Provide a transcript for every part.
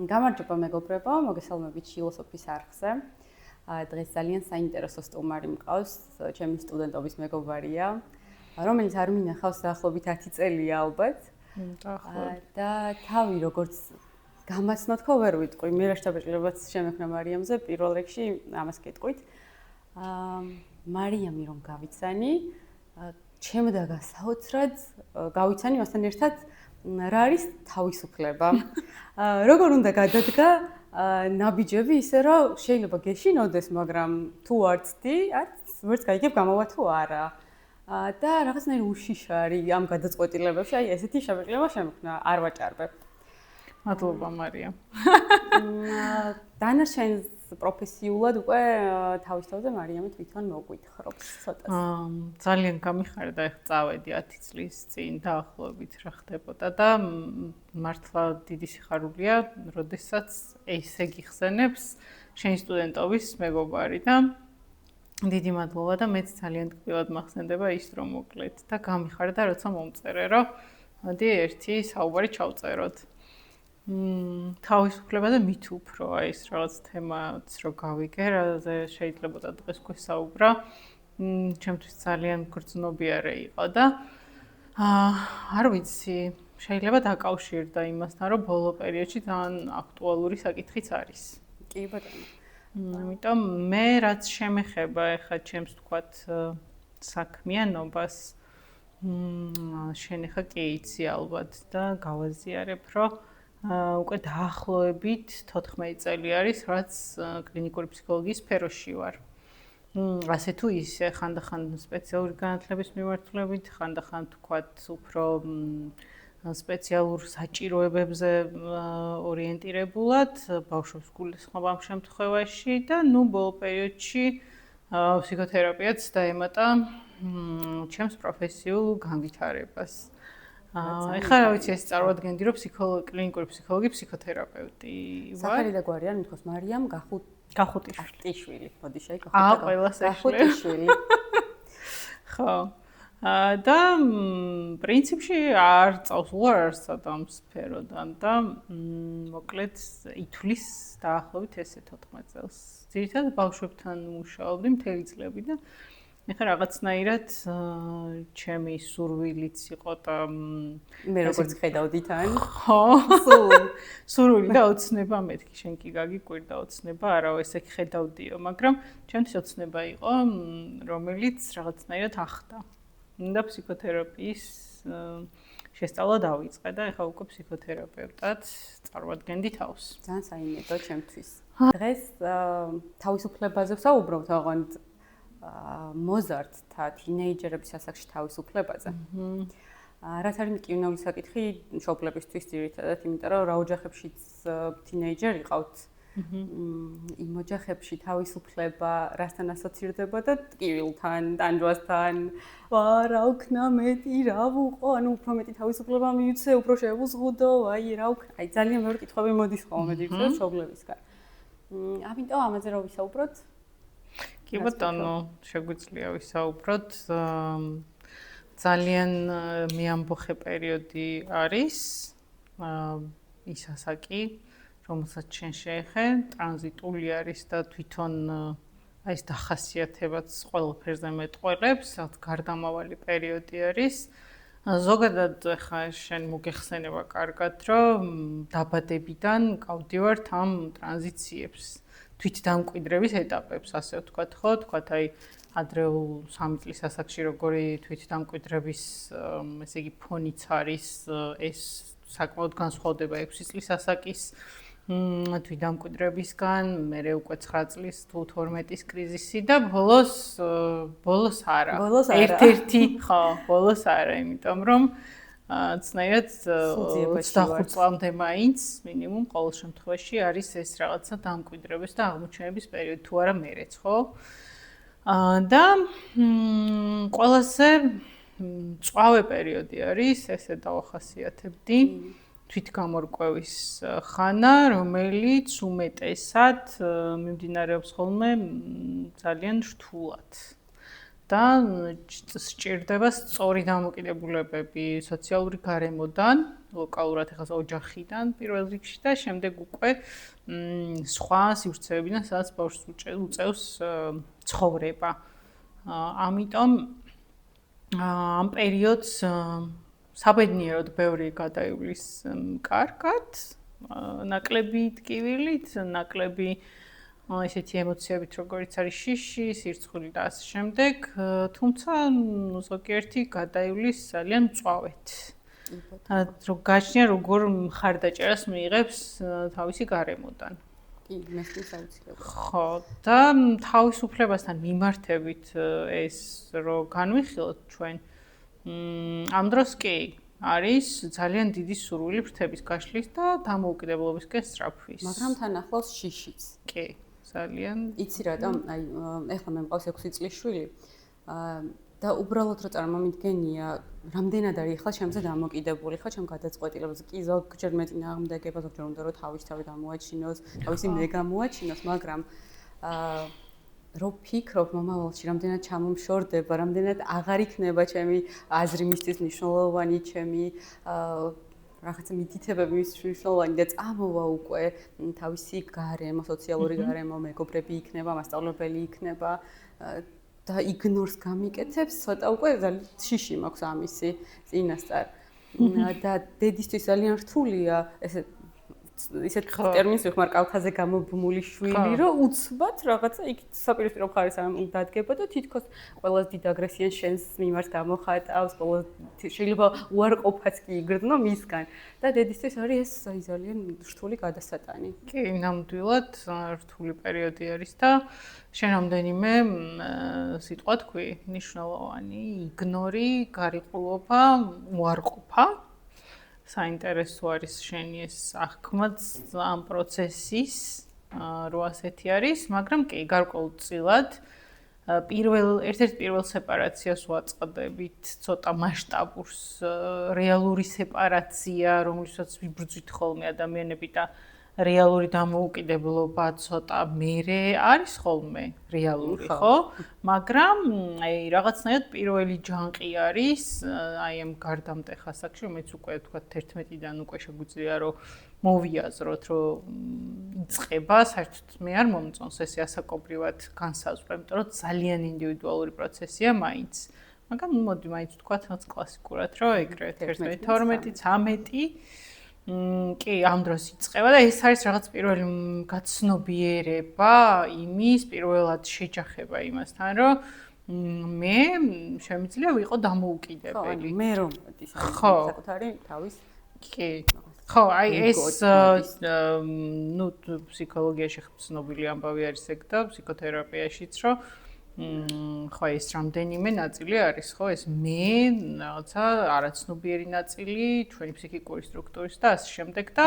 გამარჯობა მეგობრებო, მოგესალმებით ფილოსოფიის არხზე. დღეს ძალიან საინტერესო სტუმარი მყავს, ჩემი სტუდენტობის მეგობარია, რომელიც არ მინახავს დაახლოებით 10 წელია ალბათ. და თავი როგორც გამაცნოთ ხო ვერ ვიტყვი, მირაშთაბეჭდილებაც შემექნა მარიამზე, პირველ რიგში ამას გეტყვით. მარიამი რომ გავიცანი, ჩემდა გასაოცრად გავიცანი მასთან ერთად რა არის თავისუფლება. როგორ უნდა გადადგა ნაბიჯები ისე რომ შეიძლება გეშინოდეს, მაგრამ თუ არ ცდი, ვერც გაიგებ გამოვა თუ არა. და რაღაცნაირი უშიშარი ამ გადაწყვეტილებებში, აი ესეთი შეგრძნება შემოქმნა, არ ვაჭარბებ. მადლობა მარიამ. დანარჩენს პროფესიულად უკვე თავის თავზე მარიამი თვითონ მოგვითხრობს ცოტას. ძალიან გამიხარდა, ეხლა წავედი 10 წლის წინ დაახლოებით რა ხდებოდა და მართლა დიდი სიხარულია, როდესაც ესე გიხსენებს შენი სტუდენტობის მეგობარი და დიდი მადლობა და მეც ძალიან ტკბილად მახსენდება ის რომ მოკლედ და გამიხარდა როცა მომწერე რომ მოდი ერთი საუბარი ჩავწეროთ. თავისუფლება და მით უფრო აი ეს რაღაც თემაც რო გავიგე, რაზე შეიძლებოდა დღეს გვესაუბრა. ჩემთვის ძალიან გრძნობიარე იყო და არ ვიცი, შეიძლება დაკავშირდა იმასთან, რომ ბოლო პერიოდში ძალიან აქტუალური საკითხიც არის. კი ბატონო. ამიტომ მე რაც შემეხება ეხლა ჩემს თქვათ საქმიანობას, შენ ეხლა კი იცი ალბათ და გავაზიარებ, რომ უკვე დაახლოებით 14 წელი არის, რაც კლინიკური ფსიქოლოგიის სფეროში ვარ. ასე თუ ისე ხანდახან სპეციალური განათლების მიმართულებით, ხანდახან თქვათ უფრო სპეციალურ საჭიროებებზე ორიენტირებულად, ბავშვებს გულისხმობ ამ შემთხვევაში და ბოლო პერიოდში ფსიქოთერაპიაც დაემატა ჩემს პროფესიულ განვითარებას. ეხლა რა ვიცი, ეს წარმოადგენდი, რომ კლინიკური ფსიქოლოგი, ფსიქოთერაპევტი ვარ. სახელი და გვარი არ მითხოს მარიამ გახუტიშვილი. მოდი შეიკო. ყველას ეშლება. გახუტიშვილი. ხო. და პრინციპში არ წავს უარსად ამ სფეროდან და მოკლედ ითვლის დაახლოებით ესე 14 წელს. ძირითადად ბავშვებთან მუშაობდი მთელი წლები და ეხლა რაღაცნაირად ჩემი სურვილიც იყო და მე როგორც ხედავდი თან. ხო. სურვილი და ოცნება მეთქი, შენ კი გაგიკვირდა ოცნება, არა, ესე ხედავდიო, მაგრამ ჩემთვის ოცნება იყო, რომელიც რაღაცნაირად ახდა. და ფსიქოთერაპიის შესწავლა დავიწყე და ეხლა უკვე ფსიქოთერაპევტად წარვადგენდი თავს. ძალიან საინტერესო ჩემთვის. დღეს თავისუფლებაზე ვსაუბრობთ, ოღონდ მოზარტთა თინეიჯერების ასაკში თავისუფლებაზე. რაც არის მკვლელი საკითხი მშობლებისთვის ძირითადად, იმიტომ რომ რა ოჯახებშიც თინეიჯერი ყავთ, იმ ოჯახებში თავისუფლება რასთან ასოცირდება და ტკივილთან, ტანჯვასთან, რა ვქნა მეტი, რა ვუყო, ანუ უფრო მეტი თავისუფლება მივიცე, უფრო შევუზღუდო, აი რა ვქნა. აი ძალიან მეორე კითხვები მოდის ხოლმე ძირითადად მშობლებისგან. ამიტომ ამაზე რა ვისაუბროთ? კი ბატონო, შეგვიძლია ვისაუბროთ. ძალიან მეამბოხე პერიოდი არის. ის ასაკი, რომელსაც შენ შეეხე, ტრანზიტული არის და თვითონ აი ეს დახასიათებაც ყველაფერზე მეტყველებს, რაც გარდამავალი პერიოდი არის. ზოგადად ახლა შენ მოგეხსენება კარგად, რომ დაბადებიდან გავდივართ ამ ტრანზიციებს. თვითდამკვიდრების ეტაპებს, ასე ვთქვათ, ხო? თქვათ აი ადრეულ 3 წლის ასაკში როგორი თვითდამკვიდრების, ესე იგი, ფონიც არის, ეს საკმაოდ განსხვავდება 6 წლის ასაკის თვითდამკვიდრებისგან, მერე უკვე 9 წლის თუ 12-ის კრიზისი და ბოლოს არა. ერთ-ერთი, ხო, ბოლოს არა, იმიტომ რომ ცნაირად 25 წლამდე მაინც მინიმუმ ყოველ შემთხვევაში არის ეს რაღაცა დამკვიდრების და აღმოჩენების პერიოდი, თუ არა მერეც, ხო? და ყველაზე მწვავე პერიოდი არის, ესე დავახასიათებდი, თვითგამორკვევის ხანა, რომელიც უმეტესად მიმდინარეობს ხოლმე ძალიან რთულად. და სჭირდება სწორი დამოკიდებულებები სოციალური გარემოდან, ლოკალურად ეხლა ოჯახიდან პირველ რიგში და შემდეგ უკვე სხვა სივრცეებიდან სადაც ბავშვს უწევს ცხოვრება. ამიტომ ამ პერიოდს საბედნიეროდ ბევრი გადაივლის კარგად, ნაკლები ტკივილით, ნაკლები ესეთი ემოციებით, როგორც არის შიში, სირცხული და ასე შემდეგ, თუმცა ზოგიერთი გადაივლის ძალიან მწვავედ. რომ გაჩნია როგორ მხარდაჭერას მიიღებს თავისი გარემოდან. კი, მესმის აუცილებლად. ხო, და თავისუფლებასთან მიმართებით ეს რო განვიხილოთ ჩვენ, ამ დროს კი არის ძალიან დიდი სურვილი ფრთების გაშლის და დამოუკიდებლობისკენ სწრაფვის. მაგრამ თან ახლავს შიშიც. კი, ძალიან. იცი რატომ? აი, ეხლა მე მყავს 6 წლის შვილი. და უბრალოდ რო წარმომიდგენია, რამდენად არის ახლა ჩემზე დამოკიდებული, ხო, ჩემ გადაწყვეტილებაზე. კი, ზოგჯერ მეწინააღმდეგება, ზოგჯერ უნდა რომ თავის თავი დამოაჩინოს, თავისი მე გამოაჩინოს, მაგრამ რო ფიქრობ მომავალში, რამდენად ჩამომშორდება, რამდენად აღარ იქნება ჩემი აზრი მისთვის მნიშვნელოვანი, ჩემი რაღაცა მითითებები მისთვის მნიშვნელოვანი და წამოვა უკვე თავისი გარემო, სოციალური გარემო, მეგობრები იქნება, მასწავლებელი იქნება და იგნორს გამიკეთებს, ცოტა უკვე ძალიან შიში მაქვს ამისი წინასწარ. და დედისთვის ძალიან რთულია ისეთ ტერმინს ვიხმარ კალთაზე გამობმული შვილი, რომ უცბად რაღაცა იქ საპირისპირო მხარეს დადგება და თითქოს ყველაზე დიდ აგრესიას შენს მიმართ გამოხატავს, შეიძლება უარყოფაც კი იგრძნო მისგან. და დედისთვის არის ეს ძალიან რთული გადასატანი. კი, ნამდვილად რთული პერიოდი არის და შენ რამდენიმე სიტყვა თქვი, მნიშვნელოვანი, იგნორი, გარიყულობა, უარყოფა. საინტერესო არის შენი ეს აღქმაც ამ პროცესის, რო ასეთი არის, მაგრამ კი, გარკვეულწილად ერთ-ერთ პირველ სეპარაციას ვაწყდებით, ცოტა მასშტაბურს, რეალური სეპარაცია, რომლითაც ვიბრძვით ხოლმე ადამიანები და რეალური დამოუკიდებლობა ცოტა მერე არის ხოლმე რეალური, ხო? მაგრამ აი რაღაცნაირად პირველი ჯანყი არის, აი ამ გარდამტეხ ასაკში, რომელიც უკვე თქვა 11-დან უკვე შეგვიძლია რომ მოვიაზროთ, რომ იწყება, საერთოდ მე არ მომწონს ესე ასაკობრივად განსაზღვრა, იმიტომ რომ ძალიან ინდივიდუალური პროცესია მაინც. მაგრამ მოდი მაინც თქვა რაც კლასიკურად, რომ ეგრეთ 11, 12, 13 კი, ამ დროს იწყება და ეს არის რაღაც პირველი გაცნობიერება იმის, პირველად შეჯახება იმასთან, რომ მე შემიძლია ვიყო დამოუკიდებელი. მე რომ ის არის საკუთარი თავის კი. ხო, აი ეს ნუ ფსიქოლოგიაში ცნობილი ამბავი არის ეგ და ფსიქოთერაპიაშიც, რომ ხო ეს რამდენიმე ნაწილი არის, ხო, ეს მე რაღაცა არაცნობიერი ნაწილი ჩვენი ფსიქიკური სტრუქტურის და ასე შემდეგ და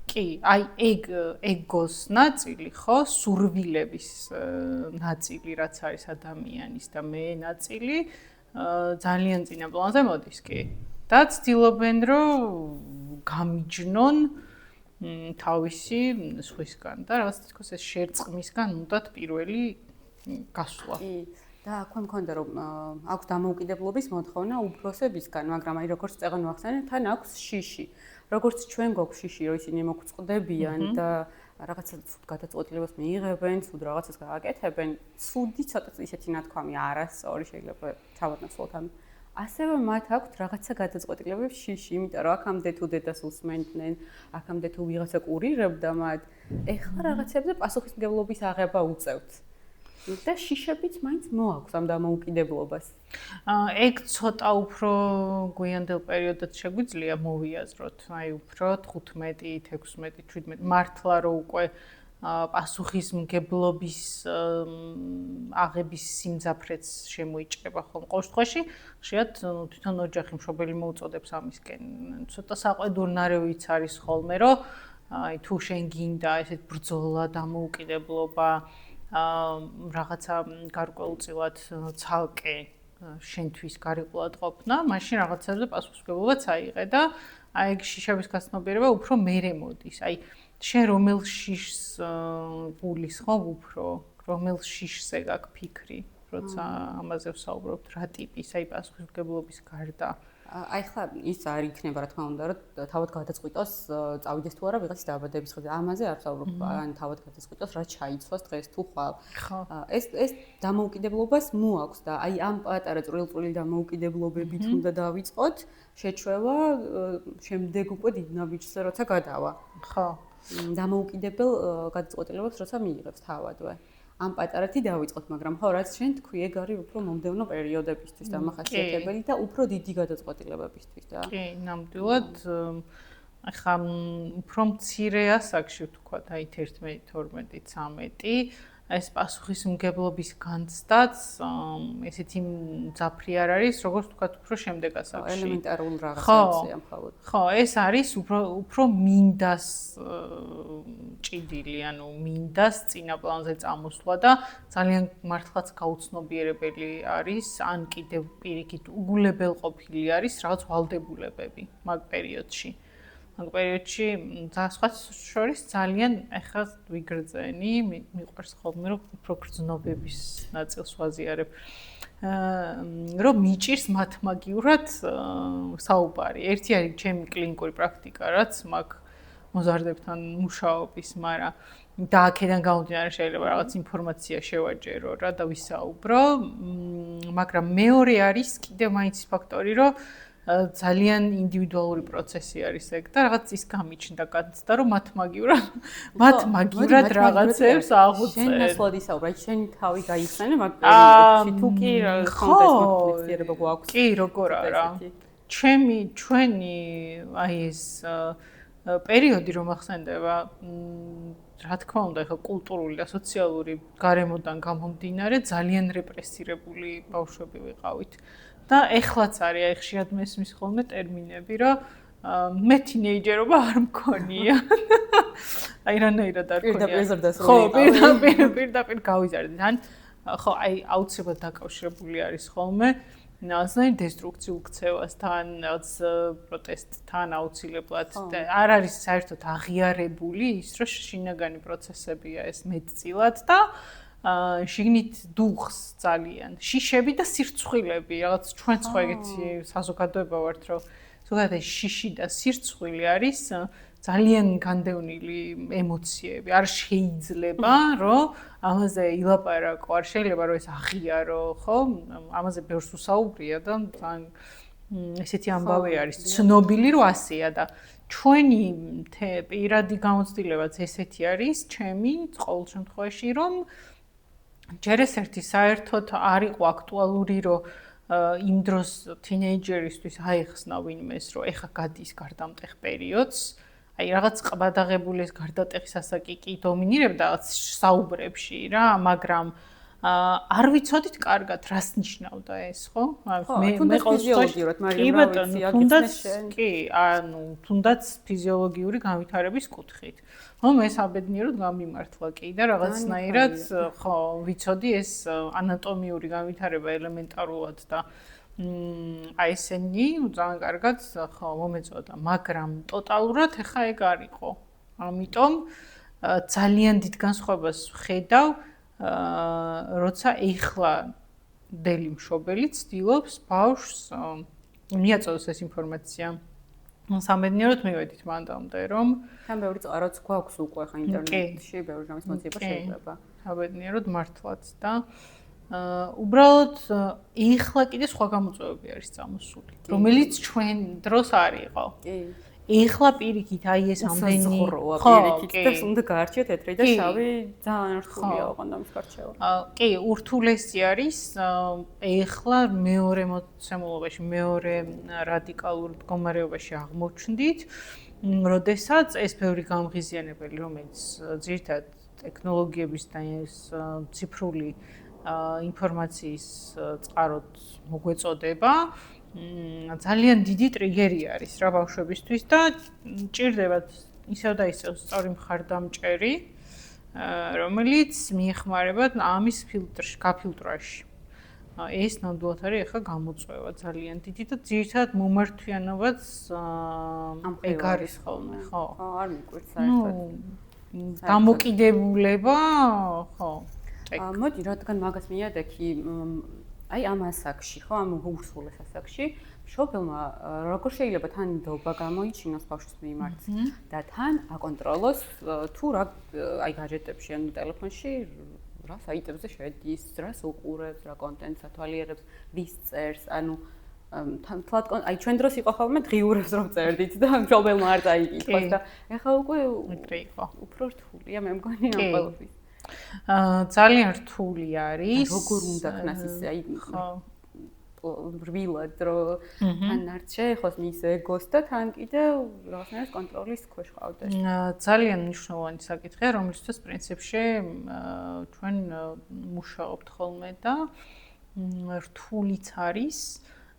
კი, აი ეგ ეგოს ნაწილი, ხო, სურვილების ნაწილი, რაც არის ადამიანის და მე ნაწილი ძალიან წინა პლანზე მოდის, კი. და ცდილობენ, რომ გამიჯნონ თავისი სხვისგან და რაღაც თქოს ეს შერწყმისგან უნდათ პირველი გასვლა. კი, და აქვე მქონდა რომ აქვს დამოუკიდებლობის მოთხოვნა უფროსებისგან, მაგრამ აი როგორც წეგან ვახსენე, თან აქვს შიში. როგორც ჩვენ გვაქვს შიში, რომ ისინი მოგწყდებიან და რაღაცა ცუდ გადაწყვეტილებას მიიღებენ, ცუდ რაღაცას გააკეთებენ, ცუდი ცოტა ისეთი ნათქვამი არასწორი შეიძლება ჩავატნაცვლოთ ამ. ასევე მათ აქვთ რაღაცა გადაწყვეტილებების შიში, იმიტომ რომ აქამდე თუ დედას უსმენდნენ, აქამდე თუ ვიღაცა კურირებდა მათ, ეხლა რაღაცებზე პასუხისმგებლობის აღება უწევთ. და შიშებიც მაინც მოაქვს ამ დამოუკიდებლობას. ეგ ცოტა უფრო გვიანდელ პერიოდად შეგვიძლია მოვიაზროთ, აი უფრო 15, 16, 17 მართლა რო უკვე პასუხისმგებლობის აღების სიმძაფრეც შემოიჭრება ხოლმე. ყოველ შემთხვევაში, ხშირად თვითონ ოჯახი მშობელი მოუწოდებს ამისკენ. ცოტა საყვედურნარევიც არის ხოლმე, რომ აი თუ შენ გინდა ესეთ ბრძოლა, დამოუკიდებლობა რაღაცა გარკვეულწილად ცალკე შენთვის გარიყულად ყოფნა, მაშინ რაღაცებზე პასუხისმგებლობაც აიღე და აი ეგ შიშების გაცნობიერება უფრო მერე მოდის. აი შენ რომელ შიშს გულის ხო უფრო, რომელ შიშზე გაქვს ფიქრი, როცა ამაზე ვსაუბრობთ, რა ტიპის აი პასუხისმგებლობის გარდა. აი ხლა ის არ იქნება რა თქმა უნდა რომ თავად გადაწყვიტოს წავიდეს თუ არა ვიღაცის დაავადების ხდება. ამაზე არ ვსაუბრობ, ან თავად გადაწყვიტოს რა ჩაიცვას დღეს თუ ხვალ. ეს დამოუკიდებლობას მოაქვს და აი ამ პატარა წვრილ-წვრილი დამოუკიდებლობებით უნდა დავიწყოთ შეჩვევა შემდეგ უკვე დიდ ნაბიჯზე როცა გადავა. ხო. დამოუკიდებელ გადაწყვეტილებებს როცა მიიღებს თავადვე. ამ პატარათი დავიწყოთ, მაგრამ ხო, რაც შენ თქვი, ეგ არის უფრო მომდევნო პერიოდებისთვის დამახასიათებელი და უფრო დიდი გადაწყვეტილებებისთვის და. კი, ნამდვილად. ახლა უფრო მცირე ასაკში ვთქვათ, აი 11, 12, 13 ეს პასუხისმგებლობის განცდაც ესეთი მძაფრი არ არის, როგორც ვთქვათ, უფრო შემდეგ ასაკში. ელემენტარულ რაღაცებზე მხოლოდ. ხო, ეს არის უფრო მინდას ჭიდილი, ანუ მინდას წინა პლანზე წამოსვლა და ძალიან მართლაც გაუცნობიერებელი არის, ან კიდევ პირიქით უგულებელყოფილი არის რაღაც ვალდებულებები მაგ პერიოდში. მაგ პერიოდში სხვა შორის ძალიან ახლა ვიგრძენი, მიყვარს ხოლმე რომ უფრო გრძნობების ნაწილს ვაზიარებ. რომ მიჭირს მათმაგიურად საუბარი. ერთი არის ჩემი კლინიკური პრაქტიკა, რაც მაგ მოზარდებთან მუშაობის, მაგრამ და აქედან გამომდინარე შეიძლება რაღაც ინფორმაცია შევაჯერო რა და ვისაუბრო, მაგრამ მეორე არის კიდევ მაინც ფაქტორი, რომ ძალიან ინდივიდუალური პროცესი არის ეგ და რაღაც ის გამიჩნდა განცდა რომ მათმაგიურად რაღაცებს აღუწევ. შენ ნაცვლად ისაუბრე, შენი თავი გაიხსენე მაგ პერიოდში თუ კი კონტექსტი გვაქვს. კი, როგორ არა. ჩვენი აი ეს პერიოდი რომ ახსენდება, რა თქმა უნდა, ახლა კულტურული და სოციალური გარემოდან გამომდინარე ძალიან რეპრესირებული ბავშვები ვიყავით. და ეხლაც არის, აი ხშირად მესმის ხოლმე ტერმინები, რომ მე თინეიჯერობა არ მქონია. აი რანაირად არ მქონია. ხო, პირდაპირ გავიზარდეთ. ან ხო, აი აუცილებლად დაკავშირებული არის ხოლმე რაღაცნაირ დესტრუქციულ ქცევასთან, რაღაც პროტესტთან აუცილებლად. არ არის საერთოდ აღიარებული ის, რომ შინაგანი პროცესებია ეს მეტწილად და შიგნით დუხს ძალიან შიშები და სირცხვილები რაღაც ჩვენ სხვა ეგეთი საზოგადოება ვართ რომ ზოგადად შიში და სირცხვილი არის ძალიან განდევნილი ემოციები არ შეიძლება რომ ამაზე ილაპარაკო არ შეიძლება რომ ეს აღიარო ხო ამაზე ბევრს უსაუბრია და ძალიან ესეთი ამბავი არის ცნობილი რომ ასეა და ჩვენი პირადი გამოცდილებაც ესეთი არის ჩემი ყოველ შემთხვევაში რომ ჯერ ეს ერთი საერთოდ არ იყო აქტუალური, რომ იმ დროს თინეიჯერისთვის აიხსნა ვინმეს, რომ ეხა გადის გარდამტეხ პერიოდს. აი რაღაც ყბადაღებული ეს გარდატეხის ასაკი კი დომინირებდა რაღაც საუბრებში რა, მაგრამ არ ვიცოდით კარგად რას ნიშნავდა ეს, ხო? მე ფიზიოლოგიურად, მაგრამ თუნდაც კი, ანუ თუნდაც ფიზიოლოგიური განვითარების კუთხით. რომ ეს აბედნიეროდ გამიმართლა კი და რაღაცნაირად ხო ვიცოდი ეს ანატომიური განვითარება ელემენტარულად და აი ესენი ძალიან კარგად ხო მომეწოდა, მაგრამ ტოტალურად ეხა ეგ არ იყო. ამიტომ ძალიან დიდ განსხვავებას ვხედავ როცა ეხლა დელი მშობელი ცდილობს ბავშვს მიაწოდოს ეს ინფორმაცია. სამედნიეროდ მივედით მანდამდე რომ თან ბევრი წყაროც გვაქვს უკვე ხა ინტერნეტში, ბევრი რამის მოძიება შეიძლება. სამედნიეროდ მართლაც და უბრალოდ ეხლა კიდე სხვა გამოწვევები არის წამოსული, რომელიც ჩვენ დროს არ იყო. კი. ეხლა პირიქით აი ეს ამდენი ხო, პირიქით და უნდა გაარჩიოთ ეთრი და შავი ძალიან რთულია ოღონდ ამის გარჩევა. კი, ურთულესი არის ეხლა მეორე მოცემულობაში, მეორე რადიკალურ მდგომარეობაში აღმოჩნდით, როდესაც ეს ბევრი გამღიზიანებელი, რომელიც ძირითადად ტექნოლოგიების და ეს ციფრული ინფორმაციის წყაროდ მოგვეწოდება ძალიან დიდი ტრიგერი არის რა ბავშვებისთვის და ჭირდებათ ისევ და ისევ სწორი მხარდამჭერი, რომელიც მიეხმარებათ ამის ფილტრში, გაფილტრაში. ეს ნამდვილად არის ახლა გამოწვევა ძალიან დიდი და ძირითადად მომართვიანობაც ეგ არის ხოლმე, ხო? ხო, არ მიკვირს საერთოდ. დამოკიდებულება, ხო. მოდი, რადგან მაგას მიადექი აი ამ ასაკში, ხო, ამ ურსულეს ასაკში, მშობელმა როგორ შეიძლება თან ნდობა გამოიჩინოს ბავშვის მიმართ და თან აკონტროლოს თუ რა აი გაჯეტებში ან ტელეფონში რა საიტებზე შედის, რას უყურებს, რა კონტენტს ათვალიერებს, ვის წერს, ანუ თლად აი ჩვენ დროს იყო ხოლმე დღიურებს რომ წერდით და მშობელმა არ წაიკითხოს და ეხლა უკვე უფრო რთულია მე მგონი ამ ყველაფრის. ძალიან რთული არის. როგორ უნდა ქნას ისე აი რბილად რომ თან არ შეეხოს მის ეგოს და თან კიდევ რაღაცნაირად კონტროლის ქვეშ ყავდეს. ძალიან მნიშვნელოვანი საკითხია, რომლისთვის პრინციპში ჩვენ მუშაობთ ხოლმე და რთულიც არის,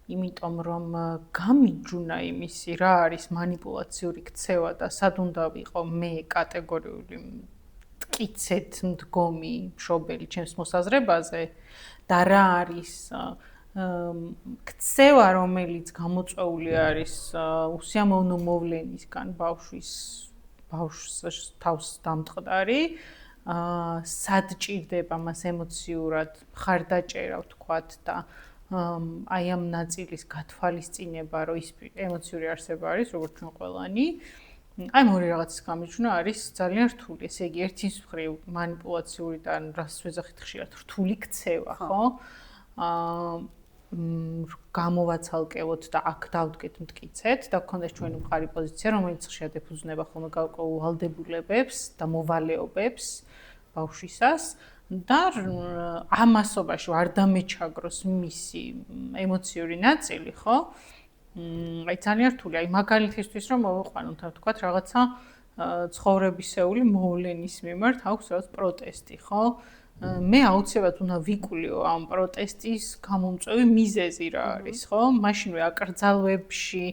იმიტომ რომ გამიჯუნა იმისი რა არის манипуლაციური ქცევა და სად უნდა ვიყო მე კატეგორიული მტკიცედ მდგომი მშობელი ჩემს მოსაზრებაზე და რა არის ქცევა, რომელიც გამოწვეული არის უსიამოვნო მოვლენისგან ბავშვს თავს დამტყდარი, სად ჭირდება მას ემოციურად მხარდაჭერა ვთქვათ და აი ამ ნაწილის გათვალისწინება, რომ ის ემოციური არსება არის, როგორც ჩვენ ყველანი. აი მორი რაღაცის გამიჯვნა არის ძალიან რთული. ესე იგი, ერთის მხრივ манипуლაციური და რას ვეძახით ხშირად რთული ქცევა, ხო? გამოვაცალკევოთ და აქ დავდგეთ მტკიცეთ და გქონდეს ჩვენი მყარი პოზიცია, რომელიც ხშირად ეფუძნება ხოლმე გარკვეულ ვალდებულებებს და მოვალეობებს ბავშვისას და ამ მასობაში არ დამეჩაგროს მისი ემოციური ნაწილი, ხო? აი ძალიან რთული. აი მაგალითისთვის რომ მოვიყვანოთ, თქვათ რაღაცა ცხოვრებისეული მოვლენის მიმართ აქვს რაღაც პროტესტი, ხო? მე აუცილებლად უნდა ვიკულიო ამ პროტესტის გამომწვევი მიზეზი რა არის, ხო? მაშინვე აკრძალვებში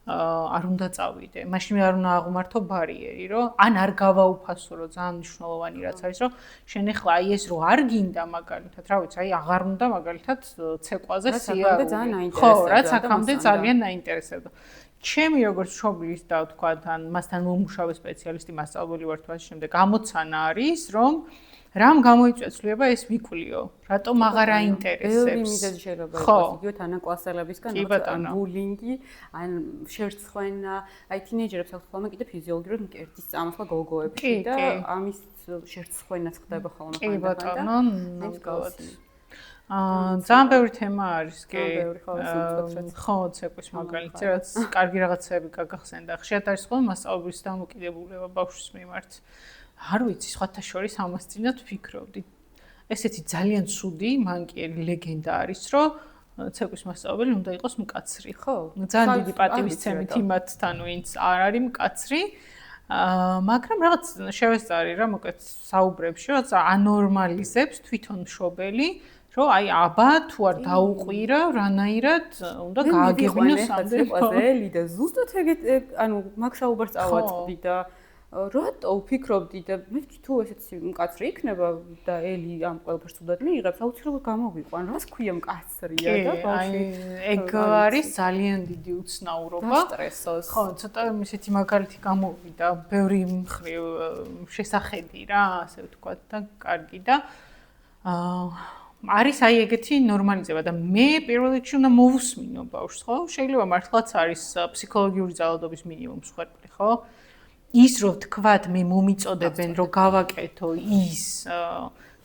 არ უნდა წავიდე. მაშინვე არ უნდა აღმართო ბარიერი, რომ ან არ გავაუფასო, რომ ძალიან მნიშვნელოვანი რაც არის, რომ შენ ახლა აი ეს რო არ გინდა მაგალითად, რა ვიცი, აი აღარ უნდა მაგალითად ცეკვაზე სიარული. ხო, რაც აქამდე ძალიან დაინტერესებდა. ჩემი როგორც მშობლის და ვთქვა, ან მასთან მომუშავე სპეციალისტი, მასწავლებელი ვარ თვას შემდეგ, ამოცანა არის, რომ რამ გამოიწვია ეს ვიკულიო? რატომ აღარ აინტერესებს? ბევრი მიზეზი შეიძლება იყოს, იგივე თანაკლასელებისგან, ან ბულინგი, ან შერცხვენა, აი თინეიჯერებს აქვს ხოლმე კიდე ფიზიოლოგიურად მკერდის წამოსვლა გოგოებში და ამის შერცხვენაც ხდება ხოლმე ხანდახან. კი ბატონო, ნამდვილად. ძალიან ბევრი თემა არის, კი. ხო, ცეკვის მაგალითი, რაც კარგი რაღაცები გაგახსენდა. ხშირად არის ხოლმე მასწავლებლის დამოკიდებულება ბავშვის მიმართ. არ ვიცი, სხვათა შორის ამას წინათ ვფიქრობდი. ესეთი ძალიან ცუდი, მანკიერი ლეგენდა არის, რომ ცეკვის მასწავლებელი უნდა იყოს მკაცრი. ხო, ძალიან დიდი პატივისცემით იმათთან, ვინც არ არის მკაცრი. მაგრამ რაღაც შევესწარი რა, მოკლედ საუბრებში, რაც ანორმალიზებს თვითონ მშობელი, რომ აი აბა თუ არ დაუყვირა, რანაირად უნდა გააგებინოს ამ ძეყვაზე და ზუსტად ეგეთ ანუ მაგ საუბარს წავაწყდი და რატო ვფიქრობდი და მე თუ ესეც მკაცრი იქნება და ელი ამ ყველაფერს თუდად მიიღებს, აუცილებლად გამოვიყვან, რას ქვია მკაცრია და ბავშვი. ეგ არის ძალიან დიდი უცნაურობა. სტრესოს. ხო, ცოტა ისეთი მაგალითი გამოვიდა, ბევრი მხრივ შესახედი რა, ასე ვთქვათ და კარგი და არის აი ეგეთი ნორმალიზება და მე პირველ რიგში უნდა მოვუსმინო ბავშვს, ხო? შეიძლება მართლაც არის ფსიქოლოგიური ძალადობის მინიმუმს ხვერპლი, ხო? ის რო თქვათ მე მომიწოდებენ რომ გავაკეთო ის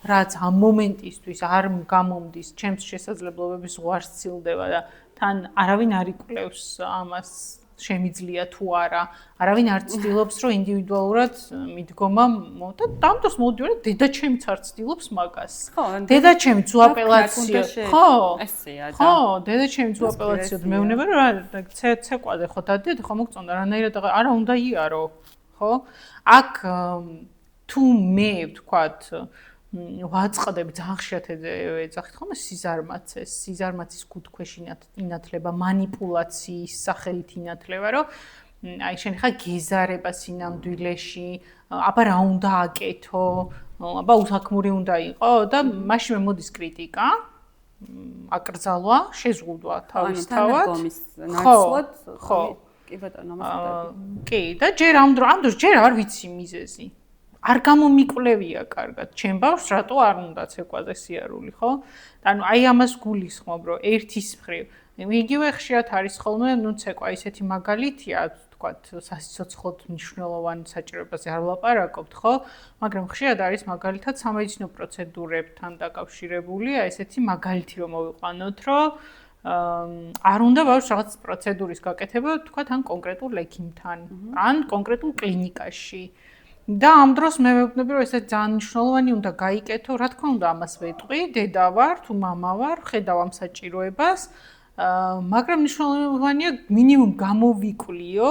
რაც ამ მომენტისთვის არ გამომდის ჩემს შესაძლებლობების ზღვარს ცილდება და თან არავინ არ იკვლევს ამას შემიძლია თუ არა არავინ არ ცდილობს რომ ინდივიდუალურად მიდგომა და დამდოს მოდიოდა დედაჩემიც არ ცდილობს მაგას დედაჩემიც უაპელაციო ხო ესეა და ხო დედაჩემიც უაპელაციოდ მეუბნება რომ რა ცეკვაზე ხო დადიოდი ხო მოგწონდა რანაირად არა უნდა იარო ხო აქ თუ მე ვთქვათ ვაწყდები ძალიან ხშირად ეძახით ხოლმე სიზარმაცის კუთხეში ინათლება манипуლაციის სახელით ინათლება რომ აი შენ ხა გეზარება სინამდვილეში აბა რა უნდა აკეთო აბა უთანხმური უნდა იყო და მაშინ მოდის კრიტიკა აკრძალვა შეზღუდვა თავისთავად ხო კი ბატონო მასწავლებელი კი და ჯერ ამ დროს ჯერ არ ვიცი მიზეზი არ გამომიკვლევია კარგად ჩემ ბავშვს რატო არ უნდა ცეკვაზე სიარული ხო? ანუ აი ამას გულისხმობ რომ ერთის მხრივ იგივე ხშირად არის ხოლმე, ნუ ცეკვა ისეთი მაგალითია, თქვათ, სასიცოცხლოდ მნიშვნელოვან საჭიროებაზე არ ვლაპარაკობთ, ხო? მაგრამ ხშირად არის მაგალითად სამედიცინო პროცედურებთან დაკავშირებული, ესეთი მაგალითი რომ მოვიყვანოთ, რომ არ უნდა ბავშვს რაღაც პროცედურის გაკეთება, თქვათ, ან კონკრეტულ ექიმთან, ან კონკრეტულ კლინიკაში. და ამ დროს მე ვეუბნები, რომ ეს ძალიან მნიშვნელოვანი უნდა გაიკეთო, რა თქმა უნდა, ამას ვეტყვი, დედა ვარ, თუ მამა ვარ, ხედავ ამ საჭიროებას, მაგრამ მნიშვნელოვანია მინიმუმ გამოვიკვლიო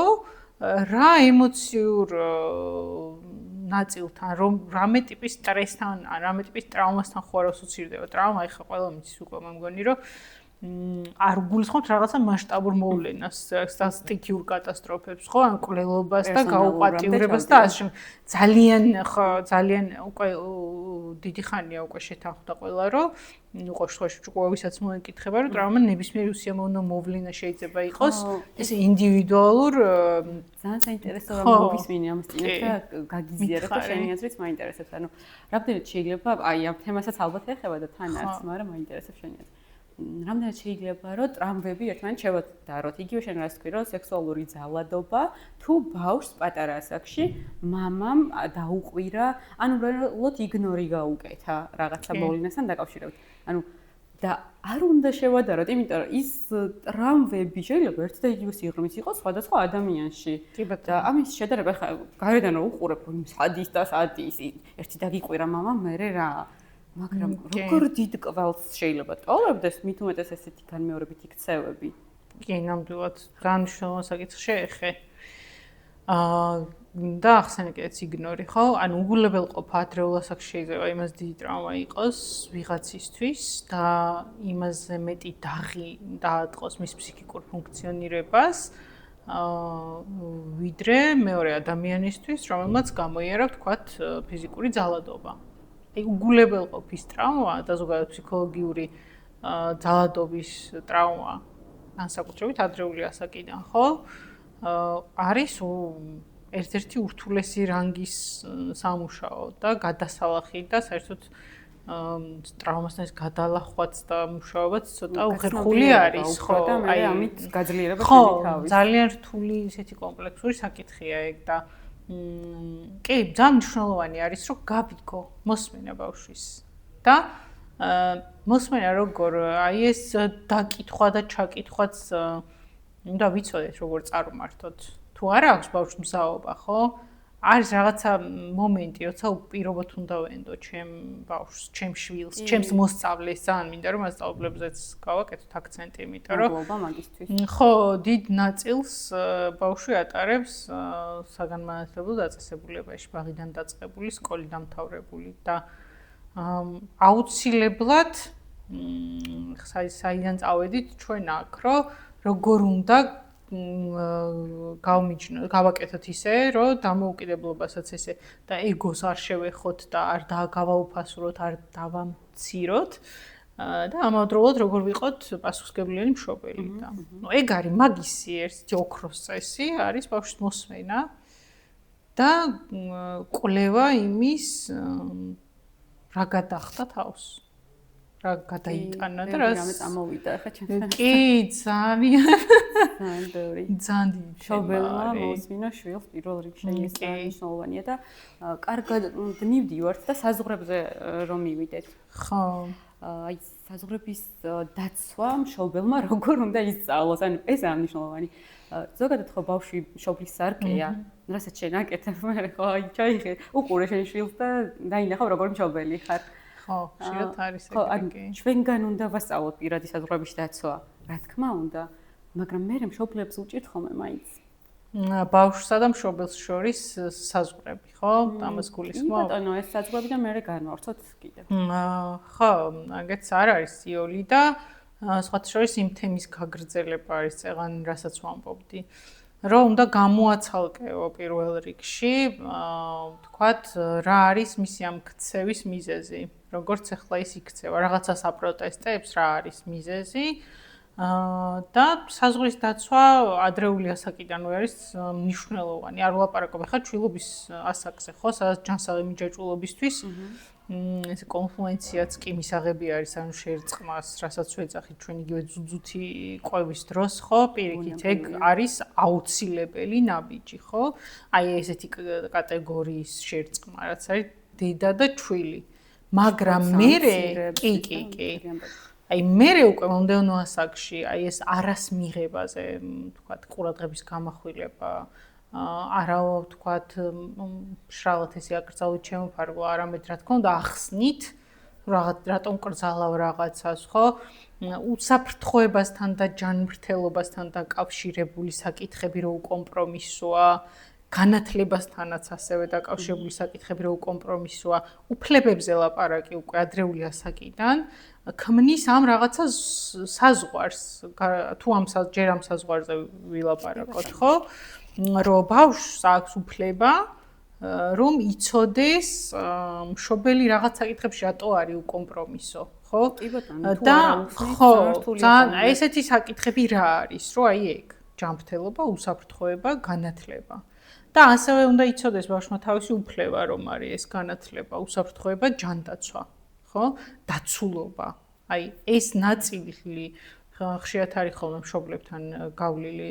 რა ემოციურ ნაწილთან, რომ რამე ტიპის სტრესთან, რამე ტიპის ტრავმასთან ხო არ ასოცირდება. ტრავმა ეხა ყველა მის უკვე მე მგონი, რომ არ გულისხმობთ რაღაცა მასშტაბურ მოვლენას, სტიქიურ კატასტროფებს, ხო, ან კვლელობას და გაუპატიურებას და ასე ძალიან უკვე დიდი ხანია უკვე შეთანხმდა ყველა, რომ ყოველ შემთხვევაში ყოველვისაც მოეკითხება, რომ ტრავმა ნებისმიერი უსიამოვნო მოვლენა შეიძლება იყოს, ეს ინდივიდუალურ ძალიან საინტერესო რომ მოვისმინე ამას წინათ და გაგიზიარებ და შენი აზრიც მაინტერესებს. ანუ რამდენად შეიძლება, აი ამ თემასაც ალბათ ეხება და თან არც, მაგრამ მაინტერესებს შენი აზრი. რამდენად შეიძლება რომ ტრამვები ერთმანეთს შევადაროთ. იგივე შენ რას თქვი, რომ სექსუალური ძალადობა თუ ბავშვს პატარა ასაკში მამამ დაუყვირა, ანუ უბრალოდ იგნორი გაუკეთა რაღაცა მოვლენასთან დაკავშირებით. ანუ და არ უნდა შევადაროთ, იმიტომ რომ ის ტრამვები შეიძლება ერთ და იგივე სიღრმის იყოს სხვადასხვა ადამიანში. და ამის შედარება ხა გარედან რომ უყურებ, რომ სადის და სადის, ერთი დაგიყვირა მამამ, მერე რა მაგრამ როგორ დიდ კვალს შეიძლება ტოვებდეს მით უმეტეს ესეთი განმეორებითი ქცევები? კი, ნამდვილად ძალიან მნიშვნელოვან საკითხს შეეხე. და ახსენე კიდეც იგნორი, ხო? ანუ უგულებელყოფა ადრეულ ასაკში შეიძლება იმას დიდი ტრავმა იყოს ვიღაცისთვის და იმაზე მეტი დაღი დაატყოს მის ფსიქიკურ ფუნქციონირებას, ვიდრე მეორე ადამიანისთვის, რომელმაც გამოიარა, ვთქვათ, ფიზიკური ძალადობა. უგულებელყოფის ტრავმა და ზოგადად ფსიქოლოგიური ძალადობის ტრავმა განსაკუთრებით ადრეული ასაკიდან, ხო? არის ერთ-ერთი ურთულესი რანგის სამუშაო და გადასალახი და საერთოდ ტრავმასთან ეს გადალახვაც და მუშაობაც ცოტა უხერხული არის, ხო? აი ამით გაძლიერება შენი თავის. ძალიან რთული ისეთი კომპლექსური საკითხია ეგ და კი, ძალიან მნიშვნელოვანი არის, რომ გავიგო მოსმენა ბავშვის და მოსმენა როგორ აი ეს დაკითხვა და ჩაკითხვაც უნდა ვიცოდეთ როგორ წარმართოთ. თუ არა აქვს ბავშვს მზაობა, ხო? არის რაღაცა მომენტი, როცა პირობოთ უნდა ვენდო ჩემ ბავშვს, ჩემ შვილს, ჩემს მოსწავლეს, ძალიან მინდა რომ მასწავლებლებზეც გავაკეთოთ აქცენტი, იმიტომ რომ ხო, დიდ ნაწილს ბავშვი ატარებს საგანმანათლებლო დაწესებულებაში, ბაღიდან დაწყებული, სკოლით დამთავრებული და აუცილებლად საიდან წავედით ჩვენ აქ, რომ როგორ უნდა გავაკეთოთ ისე, რომ დამოუკიდებლობასაც ესე და ეგოს არ შევეხოთ და არ გავაუფასუროთ, არ დავამციროთ და ამავდროულად როგორ ვიყოთ პასუხისმგებლიანი მშობელი და ნუ ეგ არის მაგისი ერთი ოქროს წესი, არის ბავშვის მოსმენა და კვლევა იმის რა გადახდა თავს. რა გადაიტანა და რა ამოვიდა ხა ჩემთან. კი, ძალიან ბევრი. ძალიან დიდი მშობელმა მოსმინა შვილს პირველ რიგში ეს მნიშვნელოვანია და კარგად მივდივართ და საზღვრებზე რომ მივიდეთ. ხო. აი საზღვრების დაცვა მშობელმა როგორ უნდა ისწავლოს, ანუ ეს მნიშვნელოვანი. ზოგადად ხო ბავშვი მშობლის სარკეა, რასაც შენ აკეთებ, მე ხო აი ჩაიხე, უყურე შენ შვილს და დაინახავ როგორ მშობელი ხარ. ხო, შეიძლება არის ეგ. ხო, ჩვენგან უნდა ვასწავლოთ პირადი საზღვრების დაცვა, რა თქმა უნდა, მაგრამ მე მშობლებს უჭირთ ხოლმე მაინც. ბავშვსა და მშობელს შორის საზღვრები, ხო? ამას გულისხმობ? ბატონო, ეს საზღვრები და მე განვარცოთ კიდევ. ხო, აგეც არ არის იოლი და სხვათა შორის იმ თემის გაგრძელება არის წეღან, რასაც ვამბობდი. რომ უნდა გამოაცალკეო პირველ რიგში, ვთქვათ, რა არის მისი ამ ქცევის მიზეზი. როგორც ახლა ის იქცევა, რაღაცას აპროტესტებს, რა არის მიზეზი. და საზღვრის დაცვა ადრეული ასაკიდანვე არის მნიშვნელოვანი. არ ვლაპარაკობ ახლა ჩვილობის ასაკზე, ხო, სადაც ჯანსაღი მიჯაჭვულობისთვის ეს კონფლუენციაც კი მისაღები არის, ანუ შერწყმას, რასაც ვეძახით ჩვენ იგივე ძუძუთი ყვევის დროს, ხო, პირიქით ეგ არის აუცილებელი ნაბიჯი, ხო? აი ესეთი კატეგორიის შერწყმა, რაც არის დედა და ჩვილი. მაგრამ მერე კი. აი მერე უკვე მომდევნო ასაკში, აი ეს არას მიღებაზე, თქვათ, ყურადღების გამახვილება არა ვთქვათ შრალად ესე აკრძალვით შემოფარგლა, არამედ რა თქმა უნდა ახსნით რატომ კრძალავ რაღაცას, ხო? უსაფრთხოებასთან და ჯანმრთელობასთან დაკავშირებული საკითხები რო უკომპრომისოა, განათლებასთანაც ასევე დაკავშირებული საკითხები რო უკომპრომისოა, უფლებებზე ლაპარაკი უკვე ადრეული ასაკიდან ქმნის ამ რაღაცა საზღვარს, თუ ჯერ ამ საზღვარზე ვილაპარაკოთ, ხო? რომ ბავშვს აქვს უფლება რომ იცოდეს მშობელი რაღაც საკითხებში რატო არის უკომპრომისო, ხო? კი ბატონო, თუ და ხო, რთულია ძალიან ესეთი საკითხები რა არის, რომ აი ეგ ჯანმრთელობა, უსაფრთხოება, განათლება. და ასევე უნდა იცოდეს ბავშვმა თავისი უფლება, რომ არის ეს განათლება, უსაფრთხოება, ჯანდაცვა, ხო? დაცულობა. აი ეს ნაწილი ხშირად არის ხოლმე მშობლებთან გავლილი,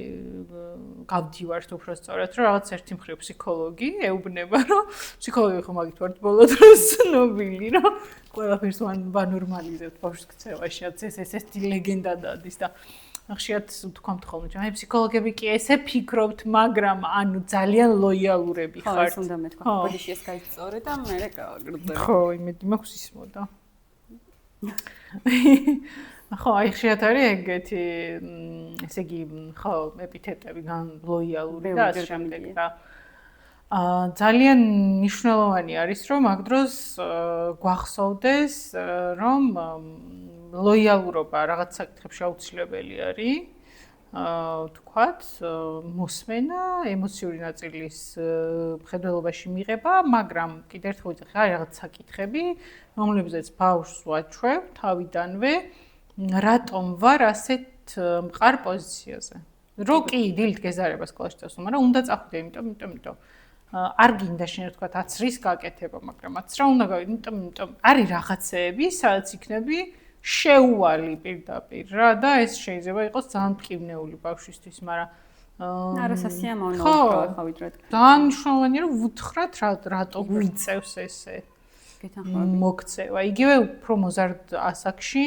გავდივართ უფრო სწორად, რომ რაღაც ერთი მხრივ ფსიქოლოგი ეუბნება, რომ ფსიქოლოგი ხო მაგით ვართ ბოლო დროს ცნობილი, რომ ყველაფერს ვანორმალიზებთ ბავშვის ქცევაში, ეს ლეგენდა დადის და ხშირად ვთქვამთ ხოლმე, აი ფსიქოლოგები კი ესე ფიქრობთ, მაგრამ ანუ ძალიან ლოიალურები ხართ. ხო, ეს უნდა მეთქვა. ბოდიში ეს გაიწორე და მე გავაგრძელებ. ხო, იმედი მაქვს ისმოდა. ხო, აი ხშირად არის ეგეთი, ესე იგი, ხო, ეპითეტები ლოიალური და ასე შემდეგ და ძალიან მნიშვნელოვანი არის, რომ აქ დროს გვახსოვდეს, რომ ლოიალურობა რაღაც საკითხებში აუცილებელი არის. თქვათ, მოსმენა, ემოციური ნაწილის მხედველობაში მიღება, მაგრამ კიდევ ერთხელ ვიძახი, არის რაღაც საკითხები, რომლებზეც ბავშვს ვაჩვევ თავიდანვე, რატომ ვარ ასეთ მყარ პოზიციაზე. რო კი დილით გეზარება სკოლაში წასვლა, მაგრამ უნდა წახვიდე, იმიტომ არ გინდა შენ თქვათ 10 რის გაკეთება, მაგრამ 10 რა უნდა გავიგე, იმიტომ არის რაღაცეები, სადაც იქნები შეუვალი პირდაპირ რა და ეს შეიძლება იყოს ძალიან მტკივნეული ბავშვისთვის, მაგრამ არასასიამოვნო ხო ვიდრე. ძალიან მნიშვნელოვანია რომ ვუთხრათ რატო გვიწევს ესე მოგცევა. იგივე უფრო მოზარდ ასაკში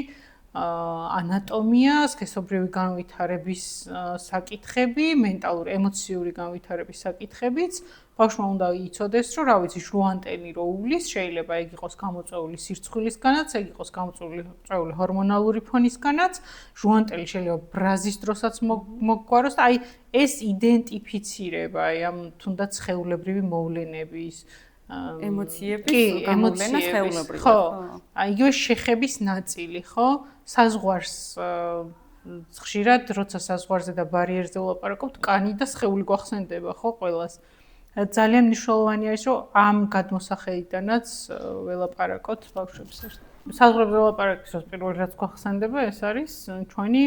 ანატომია, სქესობრივი განვითარების საკითხები, მენტალური, ემოციური განვითარების საკითხებიც ბავშვმა უნდა იცოდეს, რომ რა ვიცი, ჟუანტელი რო უვლის, შეიძლება ეგ იყოს გამოწვეული სირცხვილისგანაც, ეგ იყოს გამოწვეული ჰორმონალური ფონისგანაც, ჟუანტელი შეიძლება ბრაზის დროსაც მოგვაროს და აი ეს იდენტიფიცირება, აი ამ თუნდაც სხეულებრივი მოვლენების ემოციების გამოვლენა სხეულებრივად. ხო. აი იგივე შეხების ნაწილი, ხო? საზღვარს ხშირად როცა საზღვარზე და ბარიერზე ვლაპარაკობთ, კანი და სხეული გვახსენდება, ხო, ყველას. ძალიან მნიშვნელოვანი არის, რომ ამ გადმოსახედიდანაც ველაპარაკოთ ბავშვებს. საზღვრებზე ველაპარაკის დროს პირველი რაც გვახსენდება, ეს არის ჩვენი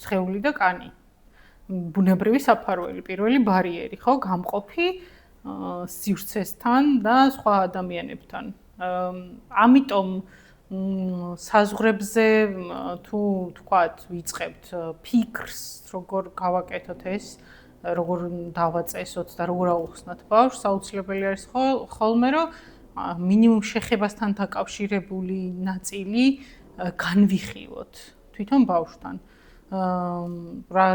სხეული და კანი. ბუნებრივი საფარველი, პირველი ბარიერი, ხო, გამყოფი სივრცესთან და სხვა ადამიანებთან. ამიტომ საზღვრებზე თუ თქვათ ვიწყებთ ფიქრს, როგორ გავაკეთოთ ეს, როგორ დავაწესოთ და როგორ აუხსნათ ბავშვს, აუცილებელი არის ხოლმე, რომ მინიმუმ შეხებასთან დაკავშირებული ნაწილი განვიხილოთ თვითონ ბავშვთან. რა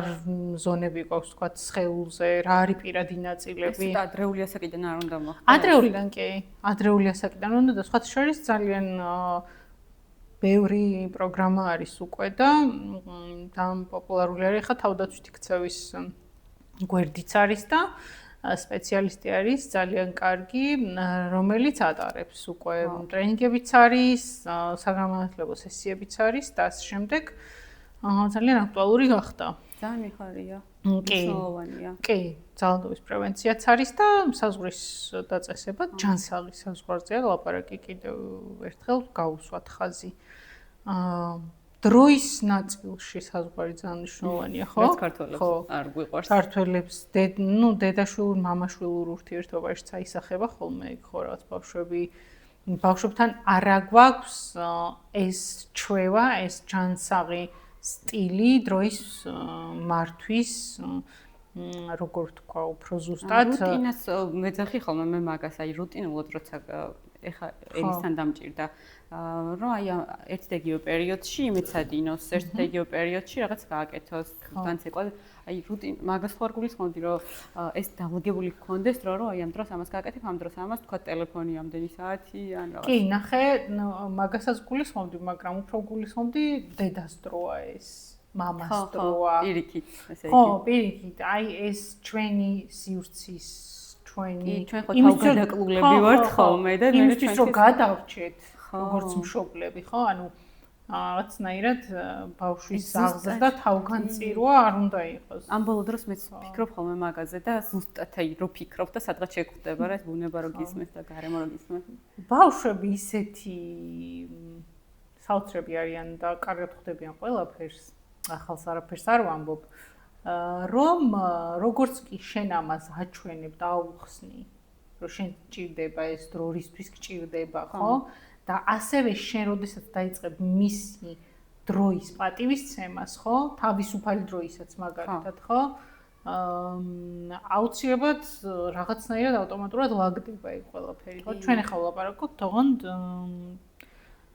ზონები გვაქვს თქვათ სხეულზე, რა არის პირადი ნაწილები. ეს ადრეული ასაკიდან არ უნდა მოხდეს. ადრეულიდან კი, ადრეული ასაკიდან უნდა და სხვათა შორის ძალიან ბევრი პროგრამა არის უკვე და პოპულარული არის ხა თავდაცვითი ქცევის გვერდიც არის და სპეციალისტი არის ძალიან კარგი, რომელიც ატარებს უკვე ტრენინგებიც არის, საგანმანათლებლო სესიებიც არის და ამ შემდეგ ძალიან აქტუალური გახდა. ძალიან მიხარია. მნიშვნელოვანია. კი, ძალადობის პრევენციაც არის და საზღვრის დაწესება, ჯანსაღი საზღვარზეა ლაპარაკი კიდევ ერთხელ გავუსვათ ხაზი. დროის ნაწილში საზღვარი ძალიან მნიშვნელოვანია, ხო? რაც ქართველებს არ გვიყვარს. ქართველებს დედაშვილურ, მამაშვილურ ურთიერთობაშიც აისახება ხოლმე, ხო, რაღაც ბავშვები ბავშვებთან არა გვაქვს ეს ჩვევა, ეს ჯანსაღი სტილი დროის მართვის როგორ თქვა, უფრო ზუსტად რუტინას მეძახი ხოლმე მე მაგას, აი რუტინულად როცა ეხა ერისთან დამჭირდა, რომ აი ერთ და იგივე პერიოდში იმეცადინოს, ერთ და იგივე პერიოდში რაღაც გააკეთოს, განცეკვა, აი რუტინ მაგას ხარ გულისხმობდი, რომ ეს დალაგებული გქონდეს, რომ აი ამ დროს ამას გააკეთებ, ამ დროს ამას თქვა ტელეფონი ამდენი საათი ან რაღაც. კი, ნახე, მაგასაც გულისხმობდი, მაგრამ უფრო გულისხმობდი დედას დროა ეს. მამას დროა. პირიქით, ესე იგი. ხო, პირიქით, აი ეს ჩვენი სივრცის ჩვენი ჩვენ ხო თავგადაკლულები ვართ ხოლმე და მე ჩვენთვის რომ გადავრჩეთ როგორც მშობლები, ხო? ანუ რაღაცნაირად ბავშვის აღზრდა და თავგანწირვა არ უნდა იყოს. ამ ბოლო დროს მეც ვფიქრობ ხოლმე მაგაზე და ზუსტად აი რო ვფიქრობ და სადღაც შეგვხვდება რა ბუნება რო გისმეს და გარემო რო გისმეს. ბავშვები ისეთი საოცრები არიან და კარგად ხვდებიან ყველაფერს. ახალს არაფერს არ ვამბობ. რომ როგორც კი შენ ამას აჩვენებ და აუხსნი, რომ შენ გჭირდება ეს დროისთვის გჭირდება, ხო? და ასევე შენ როდესაც დაიწყებ მისი დროის პატივისცემას, ხო? თავისუფალი დროისაც მაგალითად, ხო? აუცილებლად რაღაცნაირად ავტომატურად ლაგდება ეგ ყველაფერი, ხო? ჩვენ ახლა ვლაპარაკობთ თողონდ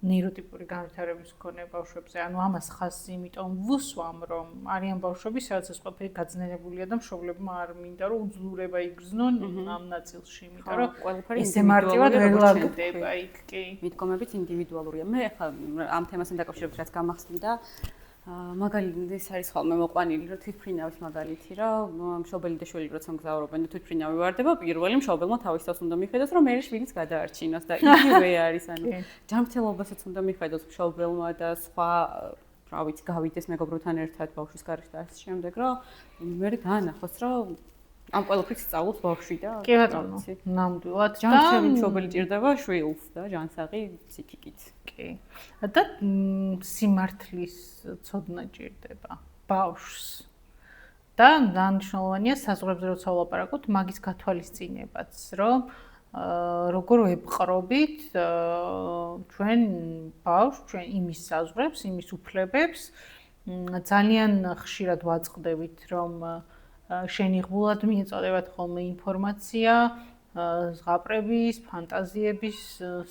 ნეიროტიპური განვითარების მქონე ბავშვებზე. ანუ ამას ხაზს იმიტომ ვუსვამ, რომ არიან ბავშვები, სადაც ეს ყველაფერი გაძნელებულია და მშობლებმა არ მინდა რომ უძლურება იგრძნონ ამ ნაწილში, იმიტომ რომ ესე მარტივად ვერ ლაგდება იქ, კი. მიდგომებიც ინდივიდუალურია. მე ახლა ამ თემასთან დაკავშირებით რაც გამახსნდა, მაგალითად ის არის ხოლმე მოყვანილი, რომ თვითფრინავის მაგალითი, რომ მშობელი და შვილი როცა მგზავრობენ და თვითფრინავი ვარდება, პირველი მშობელმა თავის თავს უნდა მიხედოს, რომ მე შვილიც გადაარჩინოს და იგივე არის, ანუ ჯანმრთელობასაც უნდა მიხედოს მშობელმა და სხვა, რა ვიცი, გავიდეს მეგობრებთან ერთად ბავშვის გარშემო და ამ შემდეგ, რომ მე განახოს, რომ ამ ყველაფერს სწავლობს ბავშვი და კი ბატონო, ნამდვილად და ჯანმრთელი მშობელი ჭირდება შვილს და ჯანსაღი ფსიქიკით. კი. და სიმართლის ცოდნა ჭირდება ბავშვს. და დანიშნულოვანია საზღვრებზე როცა ვლაპარაკობთ, მაგის გათვალისწინებაც, რომ როგორ ვეპყრობით ჩვენ ბავშვს, ჩვენ იმის საზღვრებს, იმის უფლებებს ძალიან ხშირად ვაწყდებით, რომ შენიღბულად მიეწოდებათ ხოლმე ინფორმაცია ზღაპრების, ფანტაზიების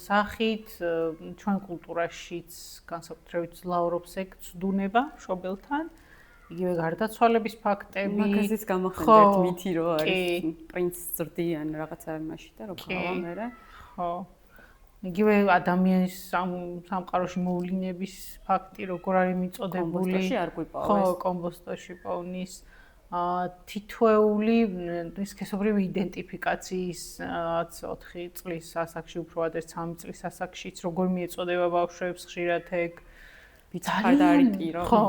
სახით, ჩვენ კულტურაშიც განსაკუთრებით ძლავრობს ეგ ცდუნება მშობელთან, იგივე გარდაცვალების ფაქტები. მაგაზეც გამახსენდა ერთ მითი რო არის პრინც ზრდიან რაღაცა იმაში და რო გავა მერე. ხო. იგივე ადამიანის სამყაროში მოვლინების ფაქტი როგორ არის მიწოდებული. კომბოსტოში არ გვიპოვეს. ხო, კომბოსტოში პოვნის. თითოეული ის სქესობრივი იდენტიფიკაციის 4 წლის ასაკში, უფრო ადრე 3 წლის ასაკშიც როგორ მიეწოდება ბავშვებს ხშირად ეგ ვიცხარ და არიტირო. ხო.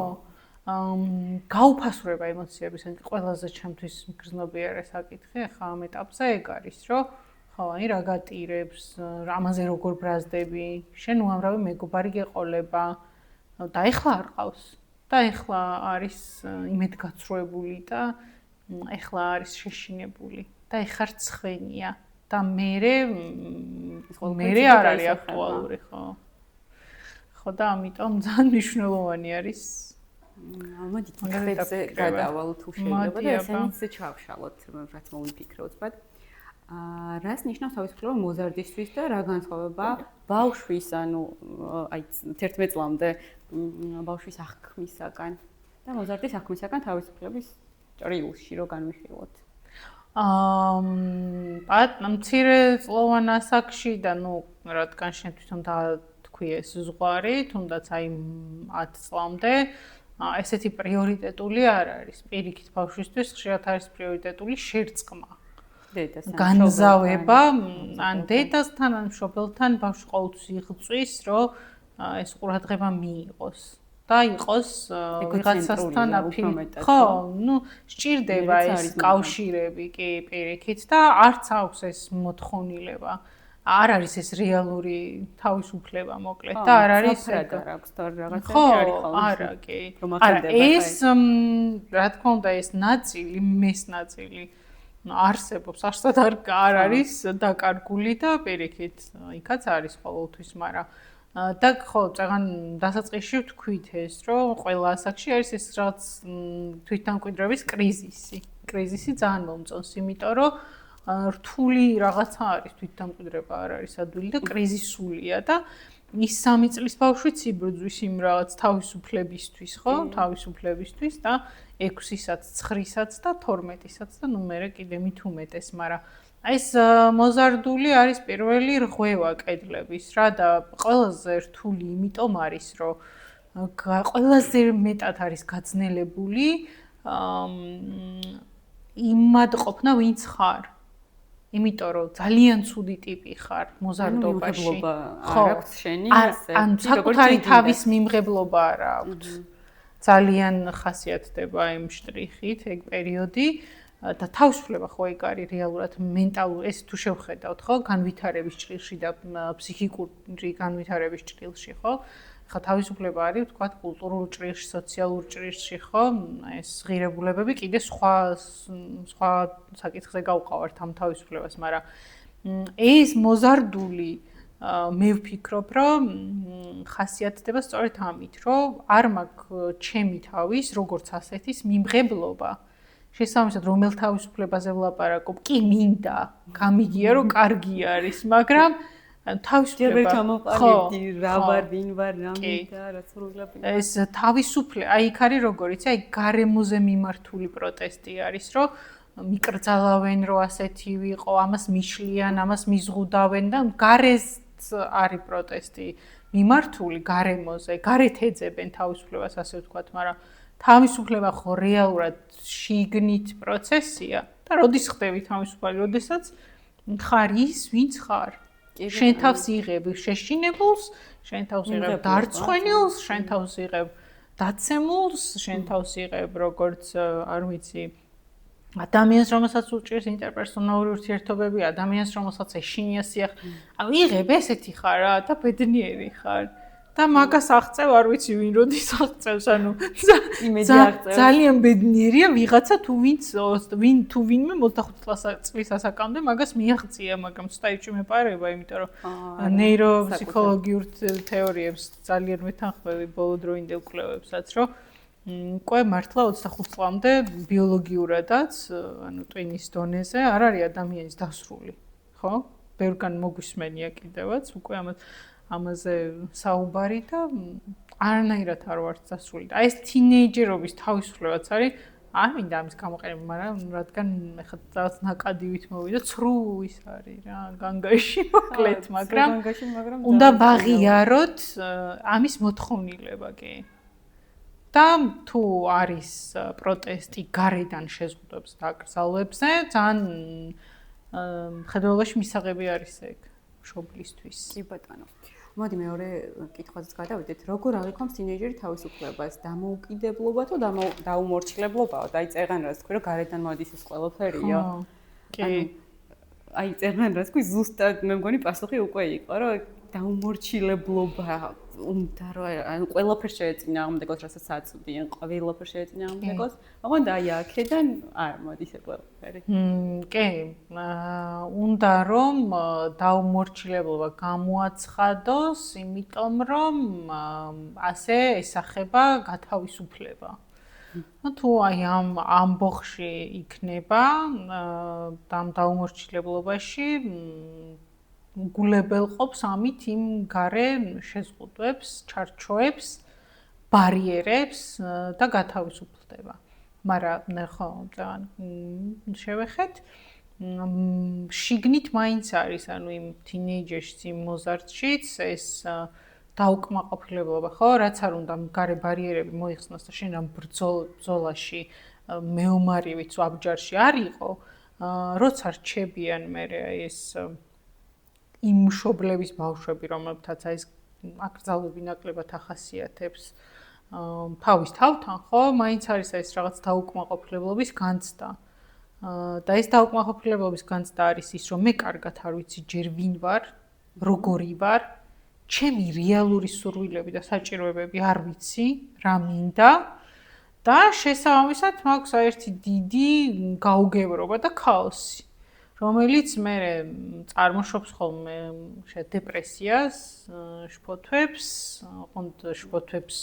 გაუფასურება ემოციების, ან ყველაზე ჩემთვის მგრძნობიარე საკითხი ახლა ამ ეტაპზე ეგ არის, რომ ხო, აი რა გატირებს, ამაზე როგორ ბრაზდები, შენ უამრავი მეგობარი გეყოლება და ეხლა არ ყავს. და ეხლა არის იმედგაცრუებული და ეხლა არის შეშინებული და ეხარ ცხენია და მერე არ არის აქტუალური, ხო. ხო და ამიტომ ძალიან მნიშვნელოვანი არის. მოდით ხეთზე გადავალ თუ შეიძლება და ესენიც ჩავშალოთ, რაც მოვიფიქროთ, ბად. რას ნიშნავს თავისუფლება მოზარდისთვის და რა განსხვავება ბავშვის, ანუ აი 11 წლამდე ბავშვის აღქმისაგან და მოზარდის აღქმისაგან თავისუფლების ჭრილში რო განვიხილოთ. მცირე წლოვან ასაკში და რადგან შენ თვითონ თქვი ეს ზღვარი, თუნდაც აი 10 წლამდე ესეთი პრიორიტეტული არ არის. პირიქით ბავშვისთვის ხშირად არის პრიორიტეტული შერწყმა. განზავება ან დედასთან, ან მშობელთან ბავშვი ყოველთვის იღწვის, რომ ეს ყურადღება მიიღოს და იყოს ვიღაცასთან აფინიტი. ხო, სჭირდება ეს კავშირები კი პირიქით და არც აქვს ეს მოთხოვნილება. არ არის ეს რეალური თავისუფლება მოკლედ და არ არის ეგ არ აქვს და რაღაცა არის ხოლმე. არა, კი. არა, ეს რა თქმა უნდა ეს ნაწილი, მესნაწილი არსებობს, არსად არ არის დაკარგული და პირიქით იქაც არის ყოველთვის, მაგრამ და ხო, წეგან დასაწყისში ვთქვით ეს, რომ ყველა ასაკში არის ეს რაღაც თვითდამკვიდრების კრიზისი. კრიზისი ძალიან მომწონს, იმიტომ რომ რთული რაღაცა არის, თვითდამკვიდრება არ არის ადვილი და კრიზისულია და ის 3 წლის ბავშვიც იბრძვის იმ რაღაც თავისუფლებისთვის, ხო? თავისუფლებისთვის და 6-ისაც, 9-ისაც და 12-ისაც და ნუ მერე კიდე მით უმეტეს, მაგრამ ეს მოზარდული არის პირველი რღვევა კედლების რა და ყველაზე რთული იმიტომ არის, რომ ყველაზე მეტად არის გაძნელებული იმადყოფნა ვინც ხარ. იმიტომ რომ ძალიან ცუდი ტიპი ხარ მოზარდობაში. ხო, არ აქვს შენი ესე. ან საკუთარი თავის მიმღებლობა არ აქვს. ძალიან ხასიათდება იმ შტრიხით ეგ პერიოდი და თავისუფლება ხო ეგ არის რეალურად მენტალური ეს თუ შევხედავთ ხო განვითარების ჭრილში და ფსიქიკური განვითარების ჭრილში ხო ხა თავისუფლება არის ვთქვათ კულტურულ ჭრილში, სოციალურ ჭრილში ხო ეს ღირებულებები კიდე სხვა საკითხზე გავყავართ ამ თავისუფლებას, მაგრამ ეს მოზარდული მე ვფიქრობ, რომ ხასიათდება სწორედ ამით, რომ არ მაქვს ჩემი თავის როგორც ასეთის მიმღებლობა. შესაბამისად, რომელ თავისუფლებაზე ვლაპარაკობ, კი მინდა, გამიგია, რომ კარგი არის, მაგრამ თავისუფლება გამოყალიბდი რა ვარ, ვინ ვარ, რა მინდა, რა სრულიად. ეს თავისუფლება, აი იქ არის როგორიც, აი გარემოზე მიმართული პროტესტი არის, რომ მიკრძალავენ, რომ ასეთი ვიყო, ამას მიშლიან, ამას მიზღუდავენ და გარეს არის პროტესტი მიმართული გარემოზე, გარეთ ეძებენ თავისუფლებას, ასე ვთქვათ, მაგრამ თავისუფლება ხო რეალურად შიგნით პროცესია და როდის ხდები თავისუფალი, როდესაც ხარ ის, ვინც ხარ. შენ თავს იღებ შეშინებულს, შენ თავს იღებ დარწმუნებულს, შენ თავს იღებ დაცემულს, შენ თავს იღებ როგორც არ ვიცი ადამიანს, რომელსაც უჭირს ინტერპერსონალური ურთიერთობები, ადამიანს, რომელსაც ეშინია სიახლე. ანუ იღებ ესეთი ხარ რა და ბედნიერი ხარ. და მაგას აღწევ არ ვიცი ვინ როდის აღწევს, ანუ ძალიან ბედნიერია ვიღაცა თუ ვინმე 25 წლის ასაკამდე მაგას მიაღწია, მაგრამ ცოტა მეპარება, იმიტომ რომ ნეიროფსიქოლოგიურ თეორიებს ძალიან მეთანხმები ბოლო დროინდელ კვლევებსაც, რომ უკვე მართლა 25 წლამდე ბიოლოგიურადაც, ანუ ტვინის დონეზე არ არის ადამიანის დასრული, ხო? ბევრგან მოგვისმენია კიდევაც, უკვე ამაზე საუბარი და არანაირად არ ვართ დასრული. აი ეს თინეიჯერობის თავისუფლებაც არის, არ მინდა ამის გამოყენება, მაგრამ რადგან ეხლა რაღაც ნაკადივით მოვიდა, ცრუ ის არის რა, განგაში მოკლედ, მაგრამ უნდა ვაღიაროთ ამის მოთხოვნილება კი. და თუ არის პროტესტი გარედან შეზღუდვებს და აკრძალვებზე, ძალიან მხედველობაში მისაღები არის ეგ მშობლისთვის. კი ბატონო. მოდი მეორე კითხვაზეც გადავიდეთ. როგორ აღიქვამს თინეიჯერი თავისუფლებას? დამოუკიდებლობა თუ დაუმორჩილებობაა? და აი წერან რას თქვი, რომ გარედან მოდის ეს ყველაფერია? კი. აი წერან რას თქვი, ზუსტად მე მგონი პასუხი უკვე იყო, რომ დაუმორჩილებლობა უნდა რომ ყველაფერს შეეწინააღმდეგოს, რასაც აწვდიან, ყველაფერს შეეწინააღმდეგოს. მაგრამ და აი აქედან არ მოდის ეს ყველაფერი. კი. უნდა რომ დაუმორჩილებლობა გამოაცხადოს, იმიტომ რომ ასე ესახება გათავისუფლება. თუ აი ამ ამბოხში იქნება დაუმორჩილებლობაში გულებელყოფს ამით იმ გარე შეზღუდვებს, ჩარჩოებს, ბარიერებს და გათავისუფლდება. მაგრამ ხო, ძალიან შევეხეთ. შიგნით მაინც არის, ანუ იმ თინეიჯერში, იმ მოზარდშიც ეს დაუკმაყოფილებლობა, ხო, რაც არ უნდა გარე ბარიერები მოიხსნას და შენ ამ ბრძოლაში მეომარივით აბჯარში არ იყო, როცა რჩებიან მე ეს იმ მშობლების ბავშვები, რომელთაც აი ეს აკრძალვები ნაკლებად ახასიათებს თავის თავთან, ხო, მაინც არის ეს რაღაც დაუკმაყოფილებლობის განცდა. და ეს დაუკმაყოფილებლობის განცდა არის ის, რომ მე კარგად არ ვიცი ჯერ ვინ ვარ, როგორი ვარ, ჩემი რეალური სურვილები და საჭიროებები არ ვიცი, რა მინდა და შესაბამისად მაქვს ერთი დიდი გაუგებრობა და ქაოსი, რომელიც მე წარმოშობს ხოლმე დეპრესიას, შფოთვებს, ოღონდ შფოთვებს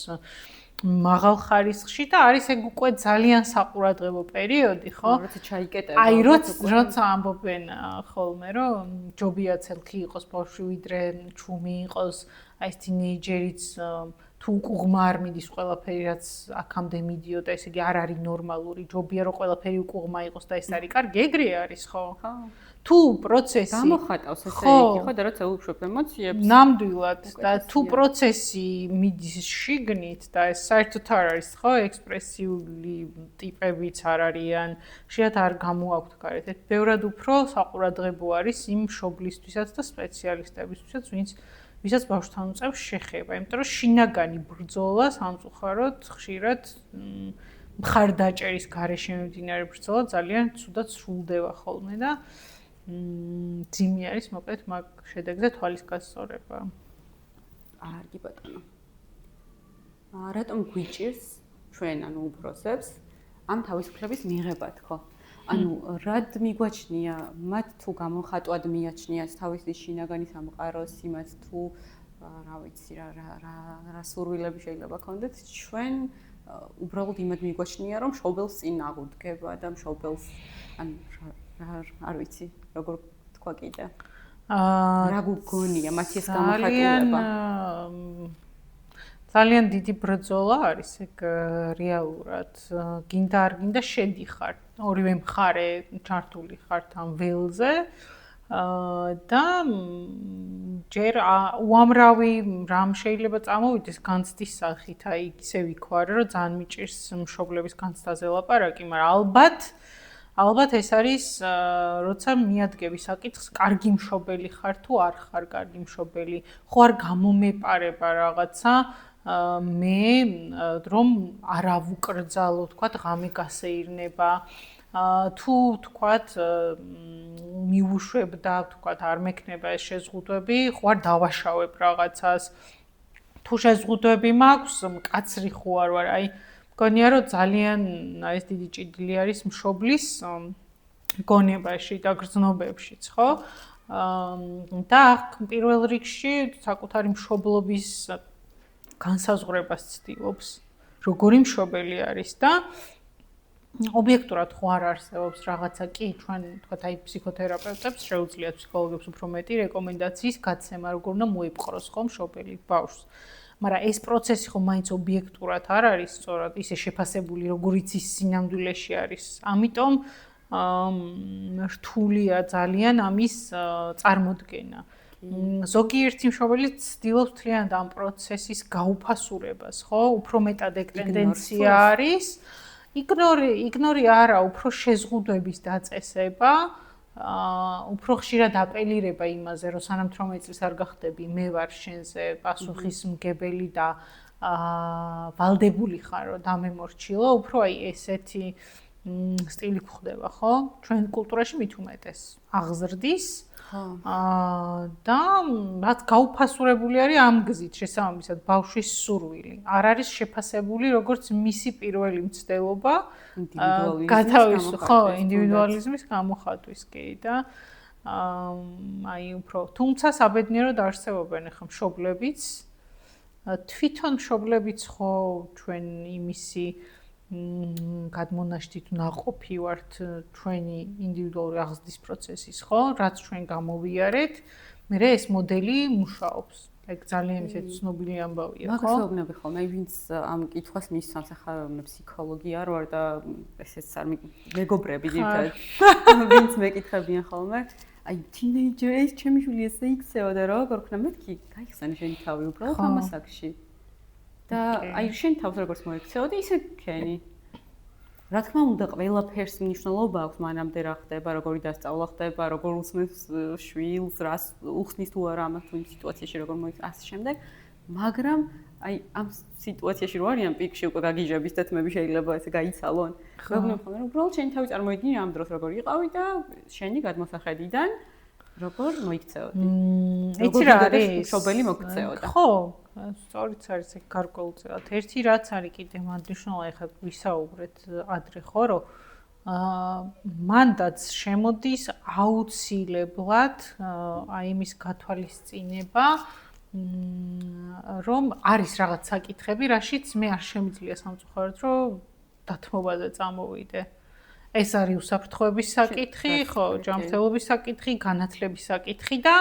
მაღალ ხარისხში და არის ეგ უკვე ძალიან საყურადღებო პერიოდი, ხო? როცა ჩაიკეტება. აი, როცა ამბობენ ხოლმე, რომ ჯობია ცელქი იყოს ბავშვი, ვიდრე ჩუმი იყოს, აი ეს თინეიჯერიც თუ უკუღმა არ მიდის ყველაფერი, რაც აქამდე მიდიოდა, ესე იგი არ არის ნორმალური, ჯობია რომ ყველაფერი უკუღმა იყოს და ეს არის კარგი, ეგრე არის, ხო? ხო. თუ პროცესი გამოხატავს ესე იგი, ხო და როცა უშვებ ემოციებს, ნამდვილად და თუ პროცესი მიდის შიგნით და ეს საერთოდ არ არის, ხო, ექსპრესიული ტიპებიც არ არიან, შეათ არ გამოაქვთ გარეთ. ეს ბევრად უფრო საყურადღებო არის იმ მშობლისთვისაც და სპეციალისტებისთვისაც, ვისაც ბავშვთან უწევს შეხება, იმიტომ რომ შინაგანი ბრძოლა სამწუხაროდ ხშირად მხარდაჭერის გარეშე მიმდინარე ბრძოლა ძალიან ცუდად სრულდება ხოლმე და ძიმი არის მოკლედ მაგ შედეგზე თვალის გასწორება. კარგი ბატონო. რატომ გვიჭირს ჩვენ ანუ უფროსებს ამ თავისუფლების მიღება თქო? ანუ რად მიგვაჩნია მათ თუ გამოხატვად მიაჩნიათ თავისი შინაგანი სამყაროს იმას თუ რა ვიცი რა სურვილები შეიძლება ქონდეთ ჩვენ უბრალოდ იმად მიგვაჩნია რომ მშობელს წინ აღუდგება და მშობელს ანუ არ ვიცი როგორ თქვა კიდე რა გგონია მათი ეს გამოხატულება ძალიან დიდი ბრძოლა არის ეგ რეალურად გინდა არ გინდა შედიხარ ორივე მხარე ჩართული ხართ ამ ველზე და ჯერ უამრავი რამ შეიძლება წამოვიდეს განცდის სახით აი ისე ვიქوار რომ ძალიან მიჭირს მშობლების განცდაზე ლაპარაკი მაგრამ ალბათ ეს არის როცა მიადგები საკითხს კარგი მშობელი ხარ თუ არ ხარ კარგი მშობელი ხო არ გამომეპარება რაღაცა მე რომ არა ვუკრძალო თქვა ღამე გასეირნება თუ თქვათ მიუშვებ და თქვათ არ მექნება ეს შეზღუდვები ხო არ დავაშავებ რაღაცას თუ შეზღუდვები მაქვს მკაცრი ხო არ ვარ აი მგონია რომ ძალიან ეს დიდი ჭიდილი არის მშობლის გონებაში და გრძნობებშიც ხო და პირველ რიგში საკუთარი მშობლობის განსაზღვრებას ცდილობს როგორი მშობელი არის და ობიექტურად ხო არ არსებობს რაღაცა კი ჩვენ თქვათ აი ფსიქოთერაპევტებს შეუძლიათ ფსიქოლოგებს უფრო მეტი რეკომენდაციის გაცემა როგორ უნდა მოიპყროს ხო მშობელი ბავშვს მაგრამ ეს პროცესი ხო მაინც ობიექტურად არ არის სწორად ისე შეფასებული როგორიც ის სინამდვილეში არის ამიტომ რთულია ძალიან ამის წარმოდგენა ზოგიერთი მშობელი ცდილობს მთლიანად ამ პროცესის გაუფასურებას ხო უფრო მეტად ეგ ტენდენცია არის იგნორი არა უფრო შეზღუდვების დაწესება უფრო ხშირად აპელირება იმაზე რომ სანამ 18 წლის არ გახდები მე ვარ შენზე პასუხისმგებელი და ვალდებული ხარ რომ დამემორჩილო უფრო აი ესეთი სტილი გვხდება ხო ჩვენ კულტურაში მით უმეტეს აღზრდის და რაც გაუფასურებული არის ამ გზით შესაბამისად ბავშვის სურვილი არ არის შეფასებული როგორც მისი პირველი მცდელობა ინდივიდუალიზმის გამოხატვის კი და აი უფრო თუმცა საბედნიეროდ არსებობენ ახლა მშობლებიც თვითონ მშობლებიც ხო ჩვენ იმისი გადმონაშთით ნაყოფი ვართ ჩვენი ინდივიდუალური აღზრდის პროცესის, ხო? რაც ჩვენ გამოვიარეთ, მე ეს მოდელი მუშაობს. ეგ ძალიან ისეთი ცნობილი ამბავია, ხო? მაგას ვეუბნები ხოლმე, ვინც ამ კითხვას მისცემს, ახლა მე ფსიქოლოგი არ ვარ და ესეც არ მეგობრები ძირითადად. ვინც მეკითხებიან ხოლმე, აი თინეიჯერს ჩემი შვილი ესე იქცევა და როგორ ხნა მეთქი, გაიხსენე შენი თავი უბრალოდ ამასაკში. და აი შენ თავს როგორც მოიქცეო და ისე ქენი. რა თქმა უნდა, ყველაფერს მნიშვნელობა აქვს მანამდე რა ხდება, როგორი დასწავლა ხდება, როგორ უსმენს შვილს, რას უხსნის თუ არა ამას თუ იმ სიტუაციაში როგორ მოიქცეო ასე შემდეგ. მაგრამ აი ამ სიტუაციაში რო არიან პიკში უკვე გაგიჟების და თმები შეიძლება ესე გაიცალონ. მეგონა ხოლმე უბრალოდ შენი თავი წარმოიდგინე ამ დროს როგორ იყავი და შენი გადმოსახედიდან როგორ მოიქცეოდი? იცი რა არის? მშობელი მოგქცეოდა. ხო, სწორიც არის ეგ გარკვეულწილად. ერთი რაც არის კიდე მადრიშნოლა ეხლა ვისაუბრეთ ადრე ხო, რომ მანდაც შემოდის აუცილებლად აი იმის გათვალისწინება, რომ არის რაღაც საკითხები, რაშიც მე არ შემიძლია სამწუხაროდ, რომ დათმობაზე წამოვიდე. ეს არის უსაფრთხოების საკითხი, ხო, ჯანმრთელობის საკითხი, განათლების საკითხი და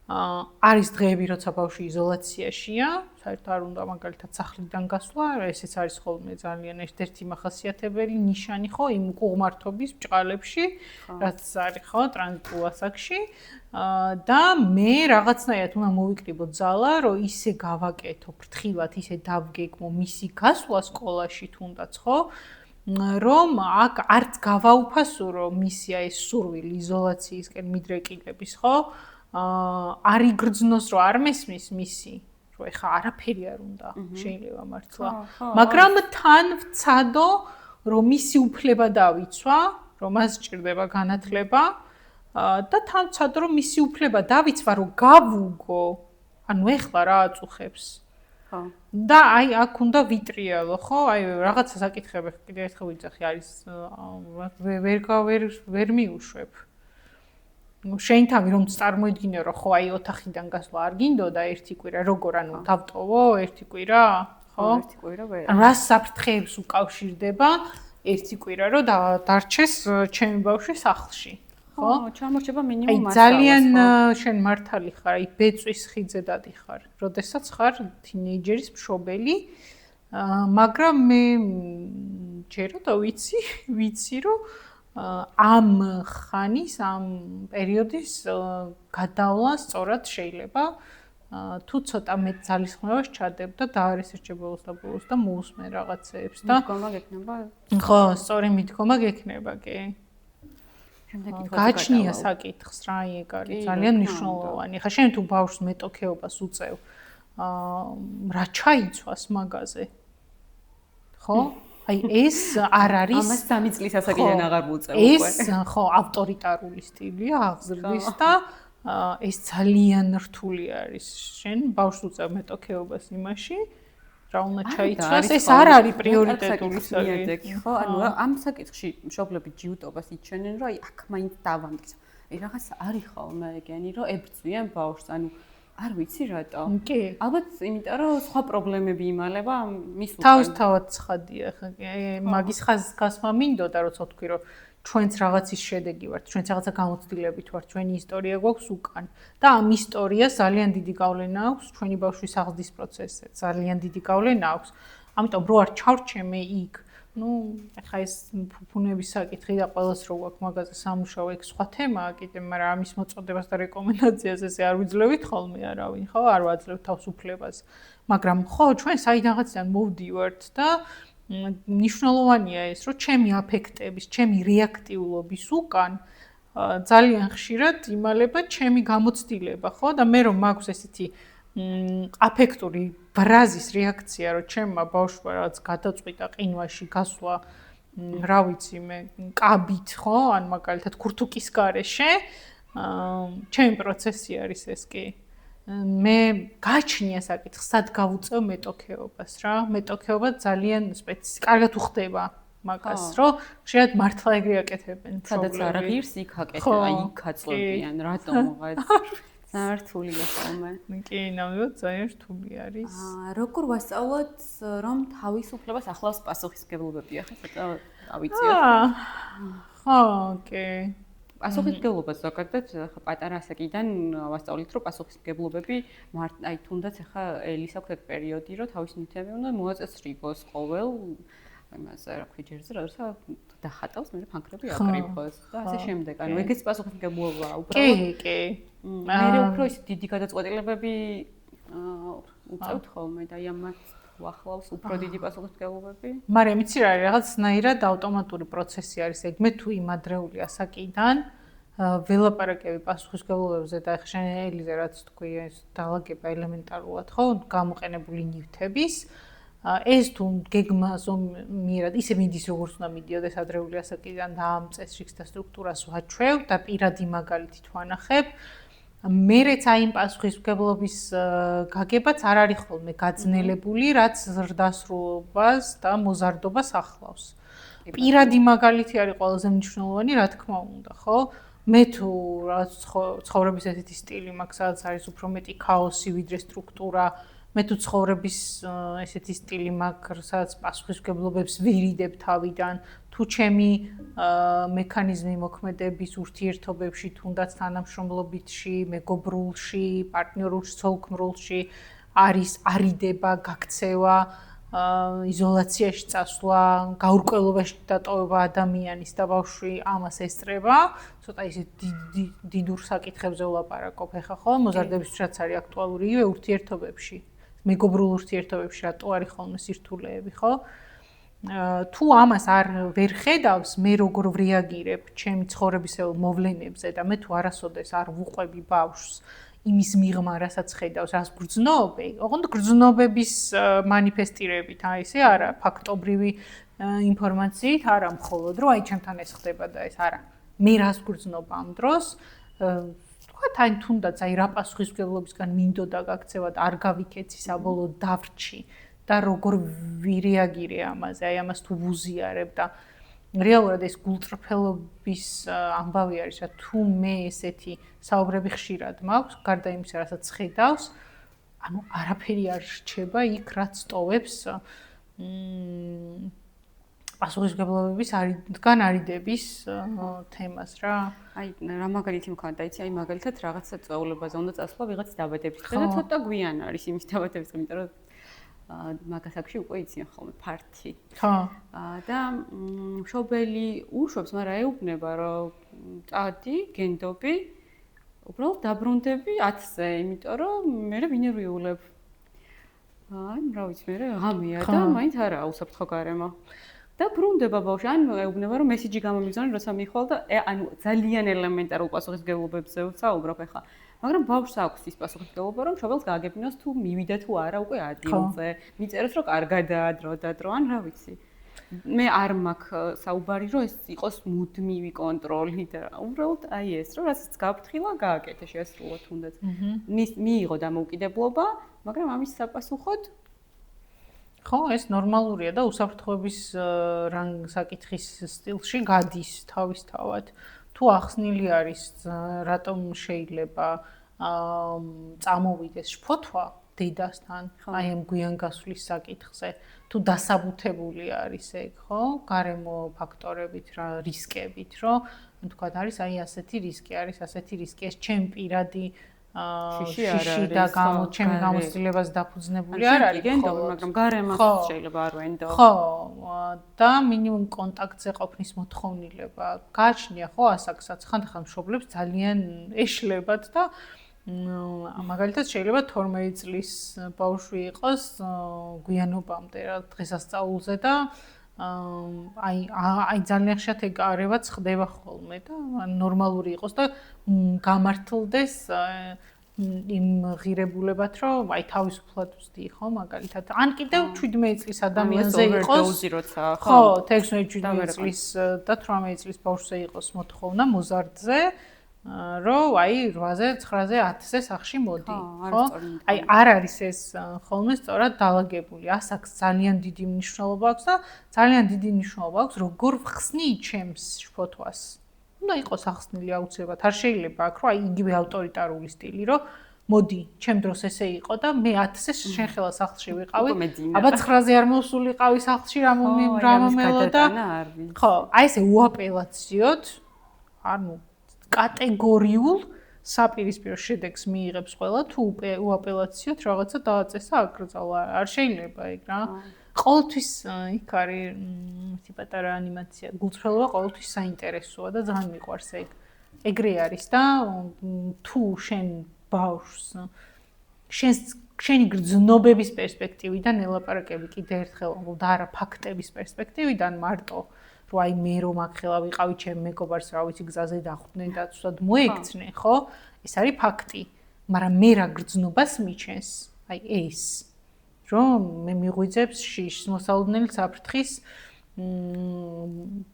არის დღეები, როცა ბავშვი იზოლაციაშია, საერთოდ არ უნდა მაგალითად სახლიდან გასვლა, ესეც არის ხოლმე ძალიან ერთ-ერთი მახასიათებელი ნიშანი, ხო, იმ უღმართობის ბჭყალებში, რაც არის, ხო, ტრანზიტულ ასაკში და მე რაღაცნაირად უნდა მოვიკრიბო ძალა, რომ ისე გავაკეთო ფრთხილად, ისე დავგეგმო მისი გასვლა სკოლაში თუნდაც, ხო? რომ აქ არც გავაუფასურო მისია ეს სურვილი იზოლაციისკენ მიდრეკილების, ხო? არ იგრძნოს, რომ არ მესმის მისი, რომ ეხა არაფერი არ უნდა, შეიძლება მართლა. მაგრამ თან ვცადო, რომ მისი უფლება დავიცვა, რომ მას სჭირდება განათლება და თან ვცადო, რომ მისი უფლება დავიცვა, რომ გავუგო, ანუ ეხლა რა აწუხებს. და აი აქ უნდა ვიტრიალო, ხო? აი რაღაცა საკითხები კიდე ერთხელ ვიძახი, არის ვერ მიუშვებ. შენ თავი რომ წარმოიდგინე, რომ ხო აი ოთახიდან გასვლა არ გინდოდა ერთი კვირა, როგორ ანუ დავტოვო ერთი კვირა, ხო? ერთი კვირა ვერ. რა საფრთხეებს უკავშირდება ერთი კვირა, რომ დარჩეს ჩემი ბავშვი სახლში. ხო, ჩამორჩება მინიმუმ მასალა. ძალიან შენ მართალი ხარ, აი ბეწვის ხიძე დადიხარ. როდესაც ხარ თინეიჯერის მშობელი, მაგრამ მე ჯერა და ვიცი რომ ამ ხანის, ამ პერიოდის გადავლა სწორად შეიძლება თუ ცოტა მეტ ძალისხმევას ჩადებ და დაარესერჩე ბოლოს და მოусმე რაღაცეებს და მიდგომა გექნება. ხო, სწორი მიდგომა გექნება, კი. გაჩნია საკითხს რა, ეგ არის ძალიან მნიშვნელოვანი. ხა შენ თუ ბავშვს მეტოქეობას უწევ, რა ჩაიცვას მაგაზე? ხო? აი ეს არ არის ამას 3 წლის ასაკიდან აღარ მოუწევ უკვე. ეს ხო, ავტორიტარული სტილია აღზრდის და ეს ძალიან რთული არის. შენ ბავშვს უწევ მეტოქეობას იმაში, რა უნდა ჩაიცვას, ეს არ არის პრიორიტეტული საკითხი, ხო? ანუ ამ საკითხში მშობლები ჯიუტობას იჩენენ, რომ აი აქ მაინც დავამტკიცა. აი რაღაც არის ხოლმე ეგენი, რომ ებრძვიან ბავშვს, ანუ არ ვიცი რატო. კი. ალბათ იმიტომ, რომ სხვა პრობლემები იმალება მის უკან. თავისთავად ცხადია, ხა მაგის გასმა მინდოდა, როცა თქვი, რომ ჩვენც რაღაცის შედეგი ვართ, ჩვენც რაღაცა გამოცდილებით ვართ, ჩვენი ისტორია გვაქვს უკან და ამ ისტორიას ძალიან დიდი გავლენა აქვს ჩვენი ბავშვის აღზრდის პროცესზე, ძალიან დიდი გავლენა აქვს. ამიტომ რო არ ჩავრჩე მე იქ, ეხა ეს ფუფუნების საკითხი და ყველას რო გვაქვს მაგაზე სამუშაო, ეგ სხვა თემაა კიდე, მაგრამ ამის მოწოდებას და რეკომენდაციას ესე არ ვიძლევით ხოლმე არავინ, ხო, არ ვაძლევთ თავისუფლებას. მაგრამ ხო, ჩვენ საიდანღაციდან მოვდივართ და მნიშვნელოვანია ეს, რომ ჩემი აფექტების, ჩემი რეაქტიულობის უკან ძალიან ხშირად იმალება ჩემი გამოცდილება, ხო? და მე რომ მაქვს ესეთი აფექტური ბრაზის რეაქცია, რომ ჩემმა ბავშვმა რაღაც გადაწყვიტა ყინვაში გასვლა, რა ვიცი მე, კაბით, ხო? ან მაგალითად ქურთუკის გარეშე, ჩემი პროცესი არის ეს კი. მე გაჩნია საკითხი, სად გავუწევ მეტოქეობას რა. მეტოქეობა ძალიან კარგად უხდება მაგას, რომ შეიძლება მართლა ეგრე აკეთებენ. სადაც არ ღირს, იქ აკეთება, იქ აწვევიან, რატომღაც. ძალიან რთულია ხოლმე. კი, ნამდვილად ძალიან რთული არის. როგორ ვასწავლოთ, რომ თავისუფლებას ახლავს პასუხისმგებლობები? ახლა ცოტა ავიწიოთ. ხო, კი. პასუხისმგებლობა ზოგადად ხა პატარა ასაკიდან ვასწავლით, რომ პასუხისმგებლობები აი თუნდაც ახლა ელის აქვს ეგ პერიოდი, რომ თავის ნივთები უნდა მოაწესრიგოს ყოველ იმაზე, რა ქვია, ჯერზე, როდესაც დახატავს, მე ფანქრები აკრიფოს და ასე შემდეგ. ანუ ეგეც პასუხისმგებლობაა უბრალოდ. კი. მე უფრო ის დიდი გადაწყვეტილებები უწევთ ხოლმე და ამათ ვახლავს უფრო დიდი პასუხისმგებლობები. მაგრამ იცი რა არის, რაღაცნაირად ავტომატური პროცესი არის ეგ. მე თუ იმ ადრეული ასაკიდან ველაპარაკები პასუხისმგებლობებზე და ხშენ ელიზე რაც თქვი, ეს დაალაგება ელემენტარულად, ხო, გამოყენებული ნივთების ეს თუ გეგმაზომიერად ისე მიდის როგორც უნდა მიდიოდეს ადრეული ასაკიდან და ამ წესრიგს და სტრუქტურას ვაჩვევ და პირადი მაგალითით ვანახებ მერეც აი იმ პასუხისმგებლობის გაგებაც არ არის ხოლმე გაძნელებული რაც ზრდასრულობას და მოზარდობას ახლავს პირადი მაგალითი არის ყველაზე მნიშვნელოვანი რა თქმა უნდა ხო მე თუ რაც ცხოვრების ესეთი სტილი მაქვს სადაც არის უფრო მეტი ქაოსი ვიდრე სტრუქტურა მე თუ ცხოვრების ესეთი სტილი მაქვს სადაც პასუხისმგებლობებს ვირიდებ თავიდან თუ ჩემი მექანიზმი მოქმედების ურთიერთობებში თუნდაც თანამშრომლობითში მეგობრულში პარტნიორულში ცოლქმრულში არის არიდება გაქცევა იზოლაციაში წასვლა გაურკვევლობაში დატოვება ადამიანის და ბავშვი ამას ესწრება ცოტა ისე დიდურ საკითხებზე ვლაპარაკობ ახლა ხო მოზარდებისთვის რაც არის აქტუალური იგივე ურთიერთობებში მეგობრულ ურთიერთობებში რატო არის ხოლმე სირთულეები ხო თუ ამას არ ვერ ხედავს მე როგორ ვრეაგირებ ჩემი ცხოვრებისეულ მოვლენებზე და მე თუ არასოდეს არ ვუყვები ბავშვს იმის მიღმა რასაც ხედავს რას გრძნობ ოღონდ გრძნობების მანიფესტირებით აი ესე არა ფაქტობრივი ინფორმაციით არა მხოლოდ რომ აი ჩემთან ეს ხდება და ეს არა მე რას გრძნობ ამ დროს თქვათ აი თუნდაც აი რა პასუხისმგებლობისგან მინდოდა გაქცევა და არ გავიქეცი საბოლოოდ დავრჩი და როგორ ვირეაგირე ამაზე აი ამას თუ ვუზიარებ და რეალურად ეს გულწრფელობის ამბავი არის რა თუ მე ესეთი საუბრები ხშირად მაქვს გარდა იმისა რასაც ხედავს ანუ არაფერი არ რჩება იქ რაც ტოვებს პასუხისმგებლობების არიდების თემას რა აი რა მაგალითი მქონდა იცი აი მაგალითად რაღაცა წვეულებაზე უნდა წასვლა ვიღაც დაბადების დღე და ცოტა გვიან არის იმის დაბადების დღე იმიტომ რომ მაგასაკში უკვე იციან ხოლმე ფართი. ხო. და მშობელი უშვებს, მაგრამ ეუბნება რომ წადი, გენდობი, უბრალოდ დაბრუნდები 10-ზე, იმიტომ რომ მე ვინერვიულებ. აი, რა ვიცი, მე ღამეა და მაინც არა უსაფრთხო გარემო. და ბრუნდება ბავშვი, ან ეუბნება რომ მესიჯი გამომიგზავნე, როცა მიხვალ და ანუ ძალიან ელემენტარულ პასუხისმგებლობებზე ვსაუბრობ ახლა. მაგრამ ბავშვს აქვს ის პასუხისმგებლობა, რომ მშობელს გააგებინოს თუ მივიდა თუ არა უკვე ადგილზე. მიწეროს რომ კარგადაა დრო და დრო, ან რა ვიცი. მე არ მაქვს საუბარი, რომ ეს იყოს მუდმივი კონტროლი და უბრალოდ აი ეს, რომ რასაც გაფრთხილა, გააკეთე შეასრულოთ თუნდაც. მიიღო დამოუკიდებლობა, მაგრამ ამის საპასუხოდ ხო, ეს ნორმალურია და უსაფრთხოების საკითხის სტილში გადის თავისთავად. თუ ახსნილი არის, რატომ შეიძლება წამოვიდეს შფოთვა დედასთან, აი ამ გვიან გასვლის საკითხზე, თუ დასაბუთებული არის ეგ, ხო? გარემო ფაქტორებით, რა რისკებით, რომ თქვათ არის აი ასეთი რისკი, არის ასეთი რისკი, ეს ჩემი პირადი შიში და ჩემი გამოცდილებას დაფუძნებული არ არის გენდობ, მაგრამ გარემოს შეიძლება არ ვენდო. ხო, და მინიმუმ კონტაქტზე ყოფნის მოთხოვნილება გააჩნია ხო ასაკსაც, ხანდახან მშობლებს ძალიან ეშლებათ და მაგალითად შეიძლება 12 წლის ბავშვი იყოს გვიანობამდე რა დღესასწაულზე და აი ძალიან ხშირად ეგ არევაც ხდება ხოლმე და ნორმალური იყოს და გამართლდეს იმ ღირებულებად რომ აი თავისუფლად ვსდი ხო მაგალითად ან კიდევ 17 წლის ადამიანზე იყოს ხო 16-17 წლის და 18 წლის ბავშვზე იყოს მოთხოვნა მოზარდზე რომ აი 8-ზე 9-ზე 10-ზე სახში მოდი ხო აი არ არის ეს ხოლმე სწორად დაალაგებული ასაკს ძალიან დიდი მნიშვნელობა აქვს და ძალიან დიდი მნიშვნელობა აქვს როგორ ვხსნი ჩემს შფოთვას უნდა იყოს ახსნილი აუცილებლად არ შეიძლება აქ რომ აი იგივე ავტორიტარული სტილი რომ მოდი ჩემ დროს ესე იყო და მე 10-ზე შენ ხელა სახლში ვიყავი აბა 9-ზე არ მოსულიყავი სახლში რა მომელა და ხო აი ესე უაპელაციოდ ანუ კატეგორიულ საპირისპირო შედეგს მიიღებს ყველა თუ უაპელაციოდ რაღაცა დააწესა აკრძალა არ შეიძლება ეგ რა ყოველთვის იქ არის პატარა ანიმაცია გულწრფელობა ყოველთვის საინტერესოა და ძალიან მიყვარს ეგ ეგრე არის და თუ შენ ბავშვს შენი გრძნობების პერსპექტივიდან ელაპარაკები კიდე ერთხელ და არა ფაქტების პერსპექტივიდან მარტო რომ აი მე რომ აქ ხელა ვიყავი ჩემ მეგობარს რა ვიცი გზაზე დახვდნენ და ცუდად მოექცნენ ხო ეს არის ფაქტი მაგრამ მე რა გრძნობას მიჩენს აი ეს რომ მე მიღვიძებს შიშს, მოსალოდნელი საფრთხის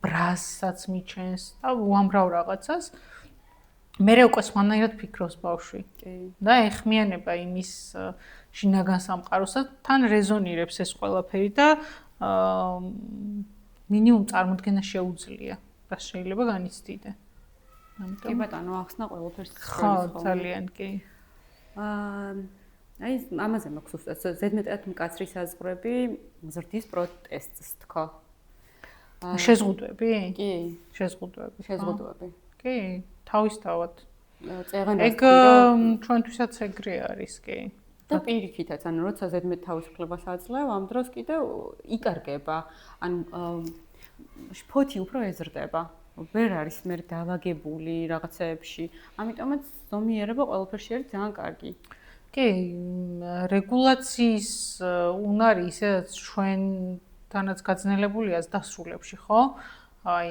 ბრაზსაც მიჩენს და უამრავ რაღაცას. მე უკვე სხვანაირად ფიქრობს ბავშვი. და ეხმიანება იმის შინაგან სამყაროსაც, თან რეზონირებს ეს ყველაფერი და მინიმუმ წარმოდგენა შეუძლია. რა შეიძლება განიცდიდე. კი ბატონო, ახსნა ყველაფერს. ხო, ძალიან კი. აი ამაზე მაქვს უბრალოდ ზედმეტად მკაცრი საზღვრები ზრდის პროტესტს თქვა. შეზღუდვები? კი. შეზღუდვები. კი, თავისთავად. წეღენ ეგ ჩვენთვისაც ეგრე არის, კი. და პირიქითაც, ანუ როცა ზედმეტ თავისუფლებას აძლევ, ამ დროს კიდევ იკარგება, ანუ შფოთი უფრო ეზრდება. ვერ არის მე დავაგებული რაღაცეებში. ამიტომაც ზომიერება ყველაფერში არის ძალიან კარგი. კი, რეგულაციის უნარი ისედაც ჩვენთანაც გაძნელებულია დასრულებში, ხო? აი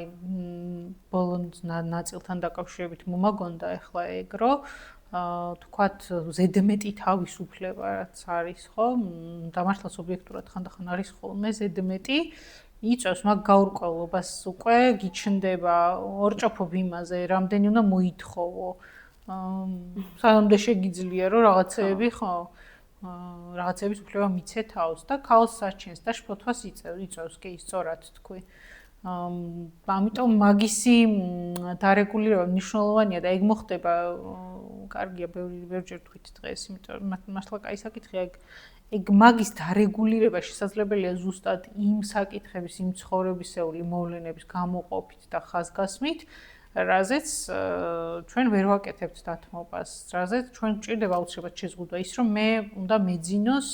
ბოლო ნაწილთან დაკავშირებით მომაგონდა ახლა ეგრო, თქვათ ზედმეტი თავისუფლება რაც არის, ხო? და მართლაც ობიექტურად ხანდახან არის ხოლმე ზედმეტი იწევს მაგ გაურკვევლობას უკვე გიჩნდება ორჭოფობ იმაზე, რამდენი უნდა მოითხოვო. სანამდე შეგიძლია რომ რაღაცეები ხო რაღაცების უფლება მიცე თავს და ქაოსს აჩენს და შფოთვას იწევს კი სწორად თქვი. ამიტომ მაგისი დარეგულირება მნიშვნელოვანია და ეგ მოხდება კარგია ბევრჯერ თქვით დღეს, იმიტომ მართლა კაი საკითხია ეგ მაგის დარეგულირება შესაძლებელია ზუსტად იმ საკითხების, იმ ცხოვრებისეული მოვლენების გამოყოფით და ხაზგასმით, რაზეც ჩვენ ვერ ვაკეთებთ დათმობას, რაზეც ჩვენ გვჭირდება აუცილებლად შეზღუდვა ის, რომ მე უნდა მეძინოს,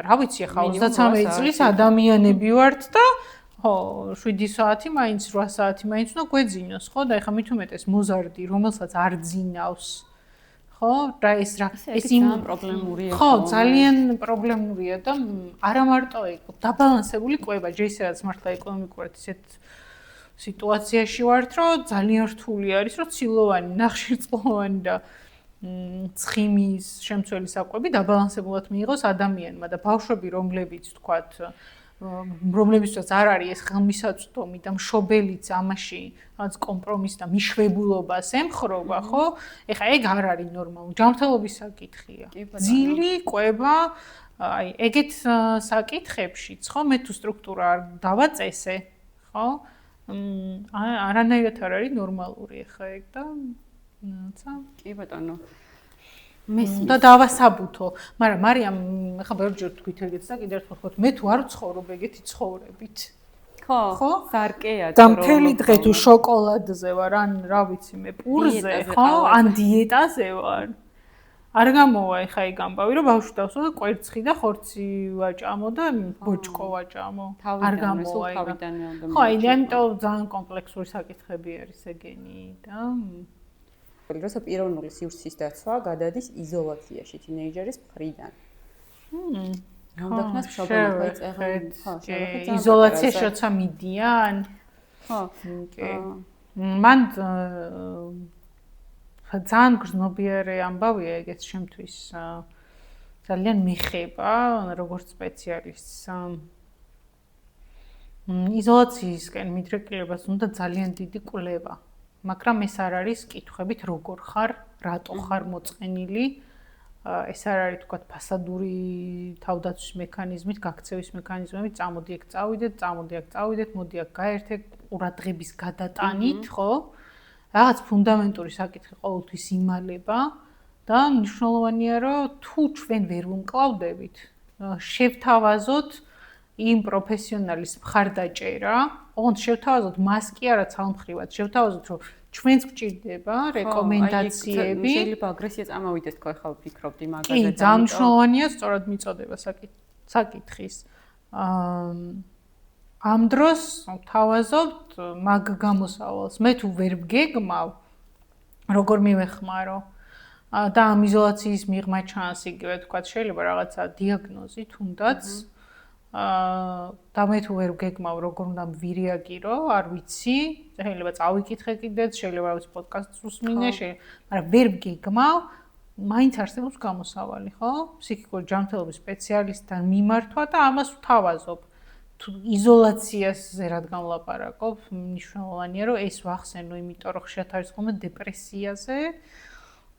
რა ვიცი, ახლა 33 წლის ადამიანები ვართ და ხო, 7 საათი მაინც 8 საათი მაინც უნდა გვეძინოს, ხო? და ეხლა მით უმეტეს მოზარდი, რომელსაც არ ძინავს ხო, რა ეს იმ პრობლემურია. ხო, ძალიან პრობლემურია და არა მარტო ეგ, დაბალანსებული კვება, ჯერისადაც მართლა ეკონომიკურად ისეთ სიტუაციაში ვართ, რომ ძალიან რთული არის, რომ ცილოვანი, ნახშირწყლოვანი და ცხიმის შემცველი საკვები დაბალანსებულად მიიღოს ადამიანმა და ბავშვები, რომლებიცაც არ არის ეს ხელმისაწვდომი და მშობელიც ამაში რაღაც კომპრომისს და მიშვებულობას ემხრობა, ხო? ეხლა ეგ არ არის ნორმალური, ჯანმრთელობის საკითხია. ძილი, კვება, აი ეგეთ საკითხებშიც, ხო, მე თუ სტრუქტურა არ დავაწესე, ხო? არანაირად არ არის ნორმალური ეხლა ეგ და რაცა? კი ბატონო. და დავასაბუთო, მაგრამ მარიამ ახლა ბევრჯერ თქვით ეგეც და კიდევ ერთხელ ვთქვათ, მე თუ არ ვცხოვრობ ეგეთი ცხოვრებით. ხო, სარკეა. და მთელი დღე თუ შოკოლადზე ვარ, ან რა ვიცი მე პურზე, ხო, ან დიეტაზე ვარ. არ გამოვა ეხა ეგ ამბავი, რომ ბავშვი დავსვა და კვერცხი და ხორცი ვაჭამო და ბოჭკო ვაჭამო. არ გამოვა ეგ. ხო, ამიტომ ძალიან კომპლექსური საკითხები არის ეგენი და როცა პიროვნული სივრცის დაცვა გადადის იზოლაციაში თინეიჯერის მხრიდან. რამდენად მშობლებმა წეღან, ხო, იზოლაციაში როცა მიდიან. ხო. მან ძალიან გრძნობიარე ამბავია ეგეც შემთთვის ძალიან მიხება როგორც სპეციალისტს. იზოლაციისკენ მიდრეკილებას უნდა ძალიან დიდი კვლევა. მაგრამ ეს არ არის კითხვებით როგორ ხარ, რატო ხარ მოწყენილი. ეს არ არის თქვათ ფასადური თავდაცვის მექანიზმით, გაქცევის მექანიზმებით, წამოდი აქ წავიდეთ, მოდი აქ გაერთეთ, ყურადღების გადატანით, ხო? რაღაც ფუნდამენტური საკითხი ყოველთვის იმალება და მნიშვნელოვანია, რომ თუ ჩვენ ვერ ვუმკლავდებით, შევთავაზოთ იმ პროფესიონალის მხარდაჭერა, ოღონდ შევთავაზოთ მას კი არა ცალმხრივად, შევთავაზოთ რომ ჩვენს გვჭირდება რეკომენდაციები. შეიძლება აგრესია წამოვიდეს თქო, ახლა ვფიქრობდი მაგაზე. კი, ძალიან მნიშვნელოვანია სწორად მიწოდება საკითხის. ამ დროს ვთავაზობთ მაგ გამოსავალს. მე თუ ვერ ვგეგმავ, როგორ მივეხმარო? და ამ იზოლაციის მიღმა ჩანს იგივე თქვა, შეიძლება რაღაცა დიაგნოზი თუნდაც და მე თუ ვერ ვგეგმავ, როგორ უნდა ვირეაგირო, არ ვიცი, შეიძლება წავიკითხე კიდეც, შეიძლება რა ვიცი პოდკასტს უსმინე, მაგრამ ვერ ვგეგმავ, მაინც არსებობს გამოსავალი, ხო? ფსიქიკური ჯანმრთელობის სპეციალისტთან მიმართვა და ამას ვთავაზობ. თუ იზოლაციაზე რადგან ვლაპარაკობ, მნიშვნელოვანია რომ ეს ვახსენო, იმიტომ რომ ხშირად არის ხოლმე დეპრესიაზე.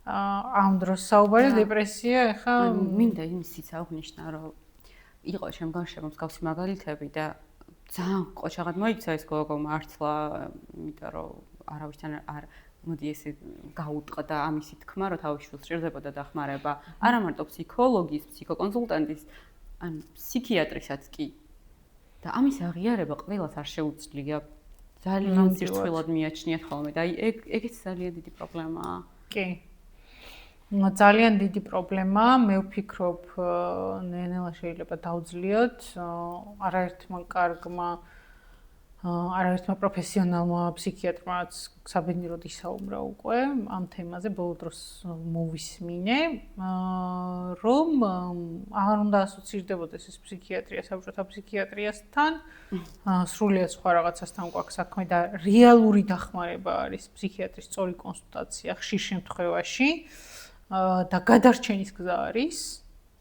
ამ დროს საუბარი დეპრესია, ეხა მინდა იმისიც აღნიშნა, რომ იყო შემდგომ მსგავსი მაგალითები და ძალიან ყოჩაღად მოიქცა ეს გოგო მართლა, იმიტომ რომ არავისთან არ მოდი ესე გაუტყდა ამისი თქმა, რომ თავის შვილს სჭირდებოდა დახმარება, არა მარტო ფსიქოლოგის, ფსიქოკონსულტანტის, ან ფსიქიატრისაც კი. და ამის აღიარება ყველას არ შეუძლია. ძალიან ძირწვილად მიაჩნიათ ხოლმე და ეგეც ძალიან დიდი პრობლემაა. კი. ძალიან დიდი პრობლემაა, მე ვფიქრობ, ნელ-ნელა შეიძლება დავძლიოთ, არაერთმა კარგმა არაერთმა პროფესიონალმა ფსიქიატრმაც საბედნიეროდ ისაუბრა უკვე ამ თემაზე, ბოლო დროს მოვისმინე, რომ აღარ უნდა ასოცირდებოდეს ეს ფსიქიატრია საბჭოთა ფსიქიატრიასთან, სრულიად სხვა რაღაცასთან გვაქვს საქმე და რეალური დახმარება არის ფსიქიატრის სწორი კონსულტაცია ხშირ შემთხვევაში და გადარჩენის გზა არის,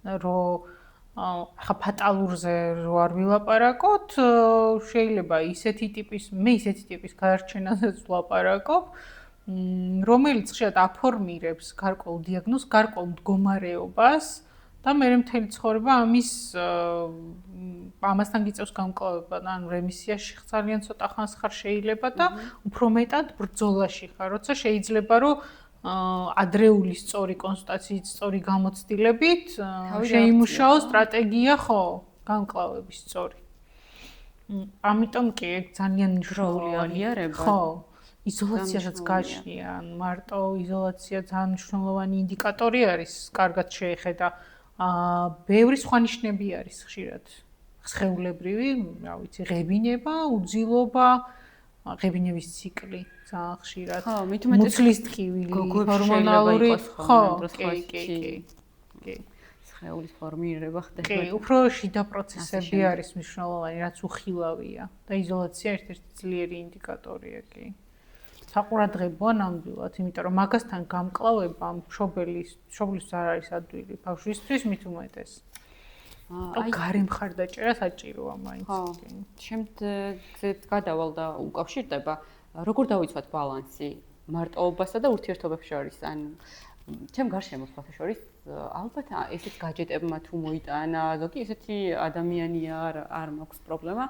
რომ ახლა ფატალურზე რო არ ვილაპარაკოთ, შეიძლება ისეთი ტიპის გადარჩენაზეც ვლაპარაკობ, რომელიც ხშირად აფორმირებს გარკვეულ დიაგნოზს, გარკვეულ მდგომარეობას და მე მთელი ცხოვრება ამასთან გიწევს გამკლავება, ანუ რემისიაში ძალიან ცოტა ხანს ხარ შეიძლება და უფრო მეტად ბრძოლაში ხარ, როცა შეიძლება რომ ადრეული სწორი კონსულტაციით, სწორი გამოცდილებით შეიმუშაო სტრატეგია, ხო, გამკლავების სწორი. ამიტომ კი ეგ ძალიან მნიშვნელოვანია, ხო. იზოლაციასაც გაჩნია, მარტო იზოლაცია ძალიან მნიშვნელოვანი ინდიკატორი არის, კარგად შეეხედა. ბევრი სხვა ნიშნები არის ხშირად. სხეულებრივი, რა ვიცი, ღებინება, უძილობა, ღებინების ციკლი. ხშირად. მუცლის ტკივილი, ჰორმონალური, ხო, კი. სხეულის ფორმირება ხდება. კი, უფრო შიდა პროცესები არის მნიშვნელოვანი, რაც უხილავია და იზოლაცია ერთ-ერთი ძლიერი ინდიკატორია, კი. საყურადღებოა ნამდვილად, იმიტომ რომ მაგასთან გამკლავება მშობლის არ არის ადვილი, ბავშვისთვის მით უმეტეს. გარე მხარდაჭერა საჭიროა მაინც. ხო. შემდეგ გადავალ და უკავშირდება როგორ დავიცვათ ბალანსი მარტოობასა და ურთიერთობებს შორის? ან ჩემ გარშემო სხვათა შორის ალბათ ესეთ გაჯეტებმა თუ მოიტანა, ზოგი ესეთი ადამიანია, არ მაქვს პრობლემა.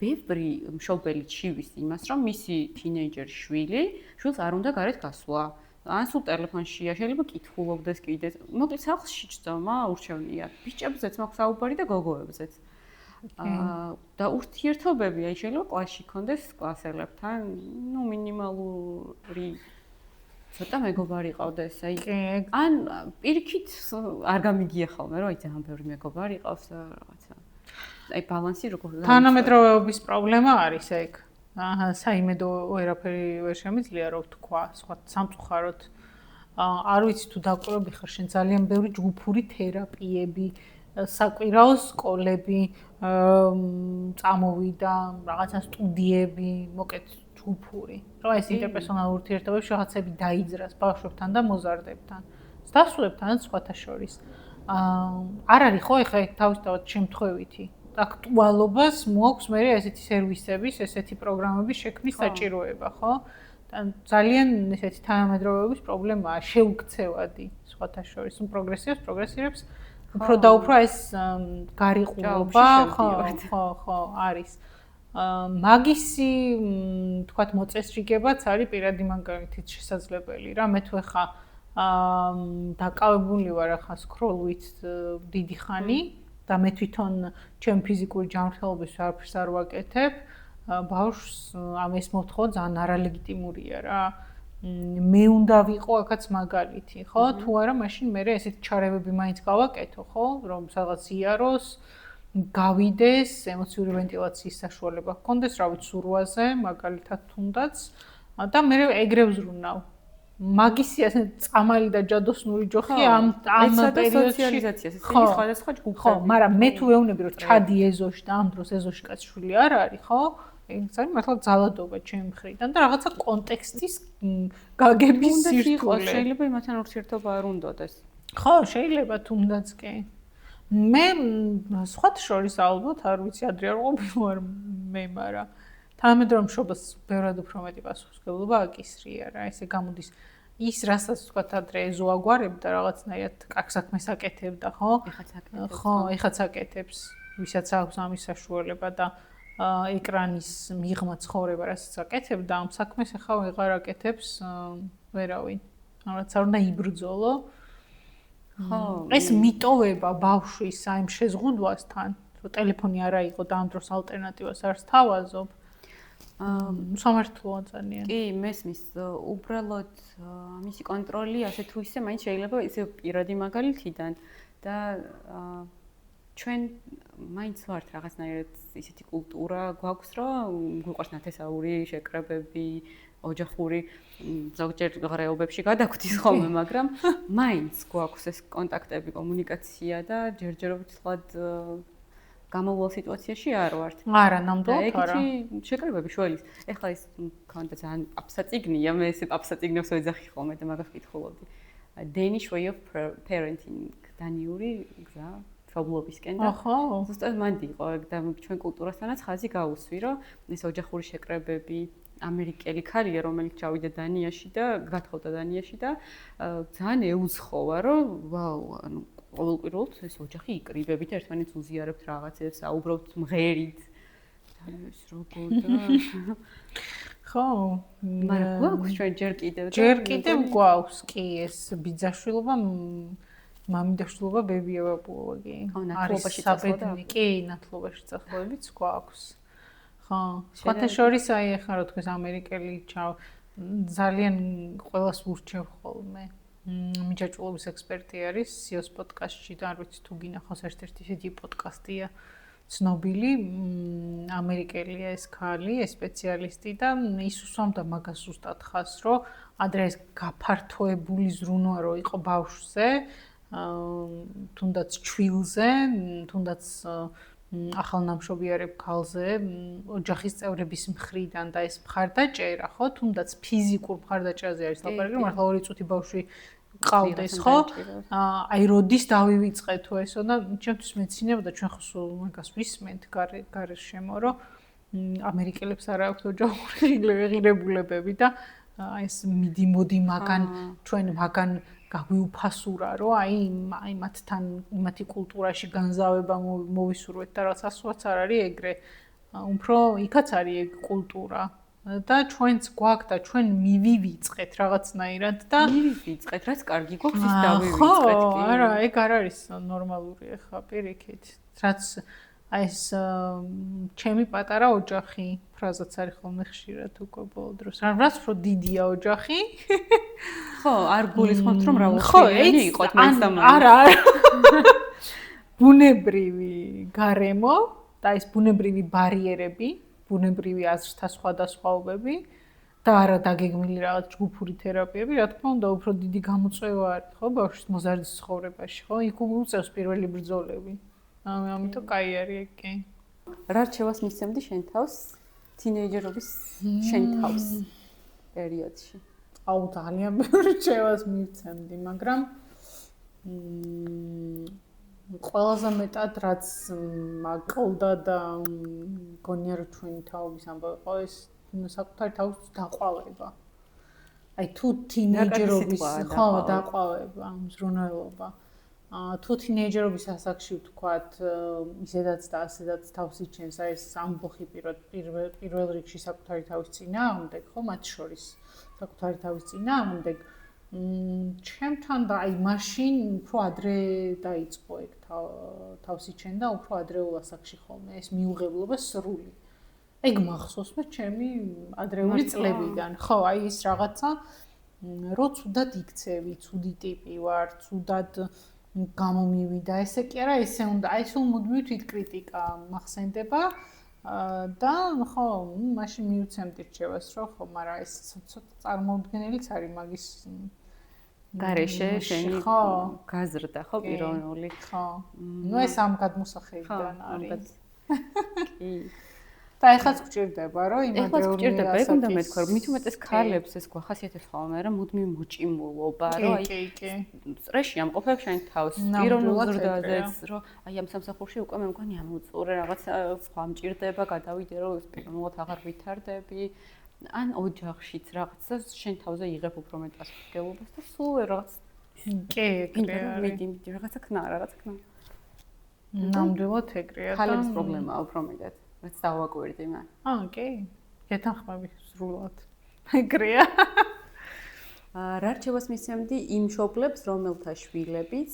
ბევრი მშობელი ჩივის იმას, რომ მისი თინეიჯერი შვილს არ უნდა გარეთ გასვლა. ან სულ ტელეფონშია, შეიძლება კითხულობდეს კიდეც. მოკლედ სახლში ჭდომა ურჩევნია. ბიჭებზეც მაქვს საუბარი და გოგოებზეც. და ურთიერთობები, აი შეიძლება კლასში კონდეს კლასელებთან, მინიმალური ცოტა მეგობარი ყავდეს, აი. ან პირიქით არ გამიგია ხოლმე, რომ აი ძალიან ბევრი მეგობარი ყავს და რაღაცა. აი ბალანსი როგორ თანამედროვეობის პრობლემა არის ეგ. საიმედო ვერაფერი ვერ შემიძლია რომ თქვა, სხვა სამწუხაროდ. არ ვიცი თუ დაკვირვები ხარ, შენ ძალიან ბევრი ჯგუფური თერაპიები საკვირაო სკოლები წამოვიდა, რაღაცა სტუდიები, მოკეთ ჯგუფური. რა ეს ინტერპერსონალური ურთიერთობები რაღაცები დაიძრას ბავშვებთან და მოზარდებთან. დასვლებთან სხვათა შორის. არ არის ხო ეხლა თავისთავად შემთხვევითი. აქტუალობას მოაქვს მე ესეთი სერვისების, ესეთი პროგრამების შექმნის საჭიროება, ხო? ძალიან ესეთი თანამედროვეობის პრობლემაა, შეუქცევადი სხვათა შორის. პროგრესირებს უფრო და უფრო ეს გარიყულობა, ხო, არის. მაგისი, თქვათ, მოწესრიგებაც არის პირადი მაგალითით შესაძლებელი რა. მე თუ ახლა დაკავებული ვარ ახლა სკროლვით დიდი ხანი და მე თვითონ ჩემ ფიზიკური ჯანმრთელობის არაფერს არ ვაკეთებ, ბავშვს ამას მოთხოვ ძალიან არალეგიტიმურია რა. მე უნდა ვიყო აქაც მაგალითი, ხო? თუ არა, მაშინ მე ესეთი ჩარევები მაინც გავაკეთო, ხო? რომ სადღაც იაროს, გავიდეს, ემოციური ვენტილაციის საშუალება ჰქონდეს, რა ვიცი, სურვაზე, მაგალითად თუნდაც და მე ეგრე ვზრუნავ. მაგისი ასე წამალი და ჯადოსნური ჯოხი ამ პერიოდში სოციალიზაციას ის სხვადასხვა ჯგუფები. ხო, მაგრამ მე თუ ვეუბნები რომ ჩადი ეზოში და ამ დროს ეზოში კაცშვილი არ არის, ხო? ძალიან მართლა ძალადობა ჩემი მხრიდან და რაღაცა კონტექსტის გაგების სირთულე. შეიძლება იმასთან ურთიერთობა არ უნდადეს. ხო, შეიძლება თუნდაც კი. მე სხვათა შორის ალბათ არ ვიცი ადრე არ ყოფილვარ მე, მაგრამ თანამედროვე მშობელს ბევრად უფრო მეტი პასუხისმგებლობა აკისრია რა, ესე გამოდის ის რასაც თქვა ადრე ზოაგვარებდა რაღაცნაირად კარგ საქმეს აკეთებდა, ხო? ხო, ეხაც აკეთებს, ვისაც აქვს ამის საშუალება და ეკრანის მიღმა ცხოვრება რასაც აკეთებდა, ამ საქმეს ახლა ვეღარ აკეთებს ვერავინ. რაღაც არ უნდა იბრძოლო. ხო, ეს მიტოვება ბავშვის აი შეზღუდვასთან, რომ ტელეფონი არა იყო და ამ დროს ალტერნატივას არ სთავაზობ. სამართლოა ძალიან. კი, მესმის, უბრალოდ მისი კონტროლი ასე თუ ისე მაინც შეიძლება ისე პირადი მაგალითიდან და ჩვენ მაინც ვართ რაღაცნაირად ისეთი კულტურა გვაქვს, რომ გვიყვარს ნათესაური შეკრებები, ოჯახური ზოგჯერ ღრეობებში გადაგვდის ხოლმე, მაგრამ მაინც გვაქვს ეს კონტაქტები, კომუნიკაცია და ჯერჯერობით სულად გამოვლ სიტუაციაში არ ვართ. არა, ნამდვილად არა. ეგეთი შეკრებები შველის. ეხლა ის მქონდა ძალიან აფსაწიგნია, მე ესე აფსაწიგნებს ვეძახი ხოლმე და მაგას ვკითხულობდი. Danish way of parenting, დანიური გზა მშობლობისკენ და ზუსტად მანდი იყო და ჩვენ კულტურასთანაც ხაზი გაუსვი, რომ ეს ოჯახური შეკრებები ამერიკელი ქალია, რომელიც ჩავიდა დანიაში და გათხოვდა დანიაში და ძალიან ეუცხოვა, რომ ვაუ, ანუ ყოველკვირვად ეს ოჯახი იკრიბებით და ერთმანეთს უზიარებთ რაღაცებს, აუბრობთ მღერით. ეს როგორ და ხო, მაგრამ გვაქვს ჩვენ ჯერ კიდევ გვაქვს კი ეს ბიძაშვილობა მამიდაშვილობა ბებია ბაბუოგი. არის საბედნი, კი, ნათლობაში წახლებიც გვაქვს. ხო, სხვათა შორის აი ახლა რა თქოს ამერიკელი ძალიან ყველას ურჩევ ხოლმე. მიჯაჭვობის ექსპერტი არის სიოს პოდკასტში და არ ვიცი თუ გინახავს ერთ-ერთი ისეთი პოდკასტია ცნობილი ამერიკელია ეს ქალი, ეს სპეციალისტი და ის უსვამდა მაგას ზუსტად ხაზს, რომ ადრე ეს გაფართოებული ზრუნვა რო იყო ბავშვზე, თუნდაც ჩვილზე, თუნდაც ახალნამშობიარებ ქალზე, ოჯახის წევრების მხრიდან და ეს მხარდაჭერა, ხო, თუნდაც ფიზიკურ მხარდაჭერაზე არის ლაპარაკი, მაგრამ ახლა 2 წუთი ბავშვი ყავდეს, ხო? აი როდის დავივიწყე თუ ესო და ჩემთვის მეცინებოდა ჩვენ ხო სულ მაგას ვისმენთ გარშემო, რომ ამერიკელებს არ აქვს ოჯახური ღირებულებები და აი ეს მიდი მაგან ჩვენ მაგან გაგვიუფასურა, რომ აი მათთან იმათი კულტურაში განზავება მოვისურვეთ და რაც ასვაც არ არის ეგრე. უფრო იქაც არის ეგ კულტურა. და ჩვენც გვაქვს და ჩვენ მივივიწყეთ რაღაცნაირად და მივივიწყეთ, რაც კარგი გვაქვს ის დავივიწყეთ კი. ხო, არა, ეგ არ არის ნორმალური ახლა პირიქით. რაც აი ეს ჩემი პატარა ოჯახი ფრაზაც არის ხოლმე ხშირად უკვე ბოლო დროს. რაც უფრო დიდია ოჯახი. ხო, არ გულისხმობთ რომ მრავალწლიანი იყოთ მეც და მაინც. არა. ბუნებრივი გარემო და ეს ბუნებრივი ბარიერები ბუნებრივი აზრთა სხვადასხვაობები და არა დაგეგმილი რაღაც ჯგუფური თერაპიები, რა თქმა უნდა, უფრო დიდი გამოწვევა არის, ხო, ბავშვის მოზარდის ცხოვრებაში, ხო? იქ უწევს პირველი ბრძოლები. ამიტომ კაი არის ეგ კი. რა რჩევას მისცემდი შენ თავს თინეიჯერობის შენ თავს პერიოდში? აუ, ძალიან ბევრი რჩევას მივცემდი, მაგრამ ყველაზე მეტად რაც მაკლდა და გონია რომ ჩვენი თაობის ამბავი იყო ეს საკუთარი თავის დაყვალება. აი თუ თინეიჯერობის ხო დაყვალება, მზრუნველობა. თუ თინეიჯერობის ასაკში ვთქვათ, ისედაც და ასედაც თავს იჩენს აი ეს ამბოხი პირველ რიგში საკუთარი თავის წინააღმდეგ, ხო, მათ შორის საკუთარი თავის წინააღმდეგ ჩემთან და აი მაშინ უფრო ადრე დაიწყო ეგ თავს იჩენდა უფრო ადრეულ ასაკში ხოლმე ეს მიუღებლობა სრული. ეგ მახსოვს მე ჩემი ადრეული წლებიდან. ხო, აი ის რაღაცა რო ცუდად იქცევი, ცუდი ტიპი ვარ, ცუდად გამომივიდა, ესე კი არა, ესე უნდა, აი სულ მუდმივი თვითკრიტიკა მახსენდება და ხო, მაშინ მივცემდი რჩევას, რომ ხო, მაგრამ ეს ცოტა წარმოუდგენელიც არის მაგის გარეშე შენი გაზრდა ხო პიროვნული. ხო. ნუ ეს ამ გადმოსახედიდან არის. კი. და ეხლაც გჭირდება, რომ იმ ადრეული ეს უნდა მეთქვა, მით უმეტეს ქალებს ეს გვახასიათებს ხოლმე, რომ მუდმივი მოჭიმულობა, რომ კი. სტრესში ამყოფებ შენ თავს, პიროვნულ ზრდაზეც, რომ აი ამ სამსახურში უკვე მე მგონი ამოწურე რაღაც სხვა მჭირდება, გადავიდე, რომ პიროვნულად აღარ ვითარდები. ან ოჯახშიც რაღაცა შენ თავზე იღებ უფრო მეტ პასუხისმგებლობას და სულ რაღაც მიდი რაღაცა ქნა. ნამდვილად ეგრეა და ქალების პრობლემაა უფრო მეტად. რაც დავაკვირდი მე. კი. გეთანხმები სრულად. ეგრეა. რა რჩევას მისცემდი იმ მშობლებს, რომელთა შვილებიც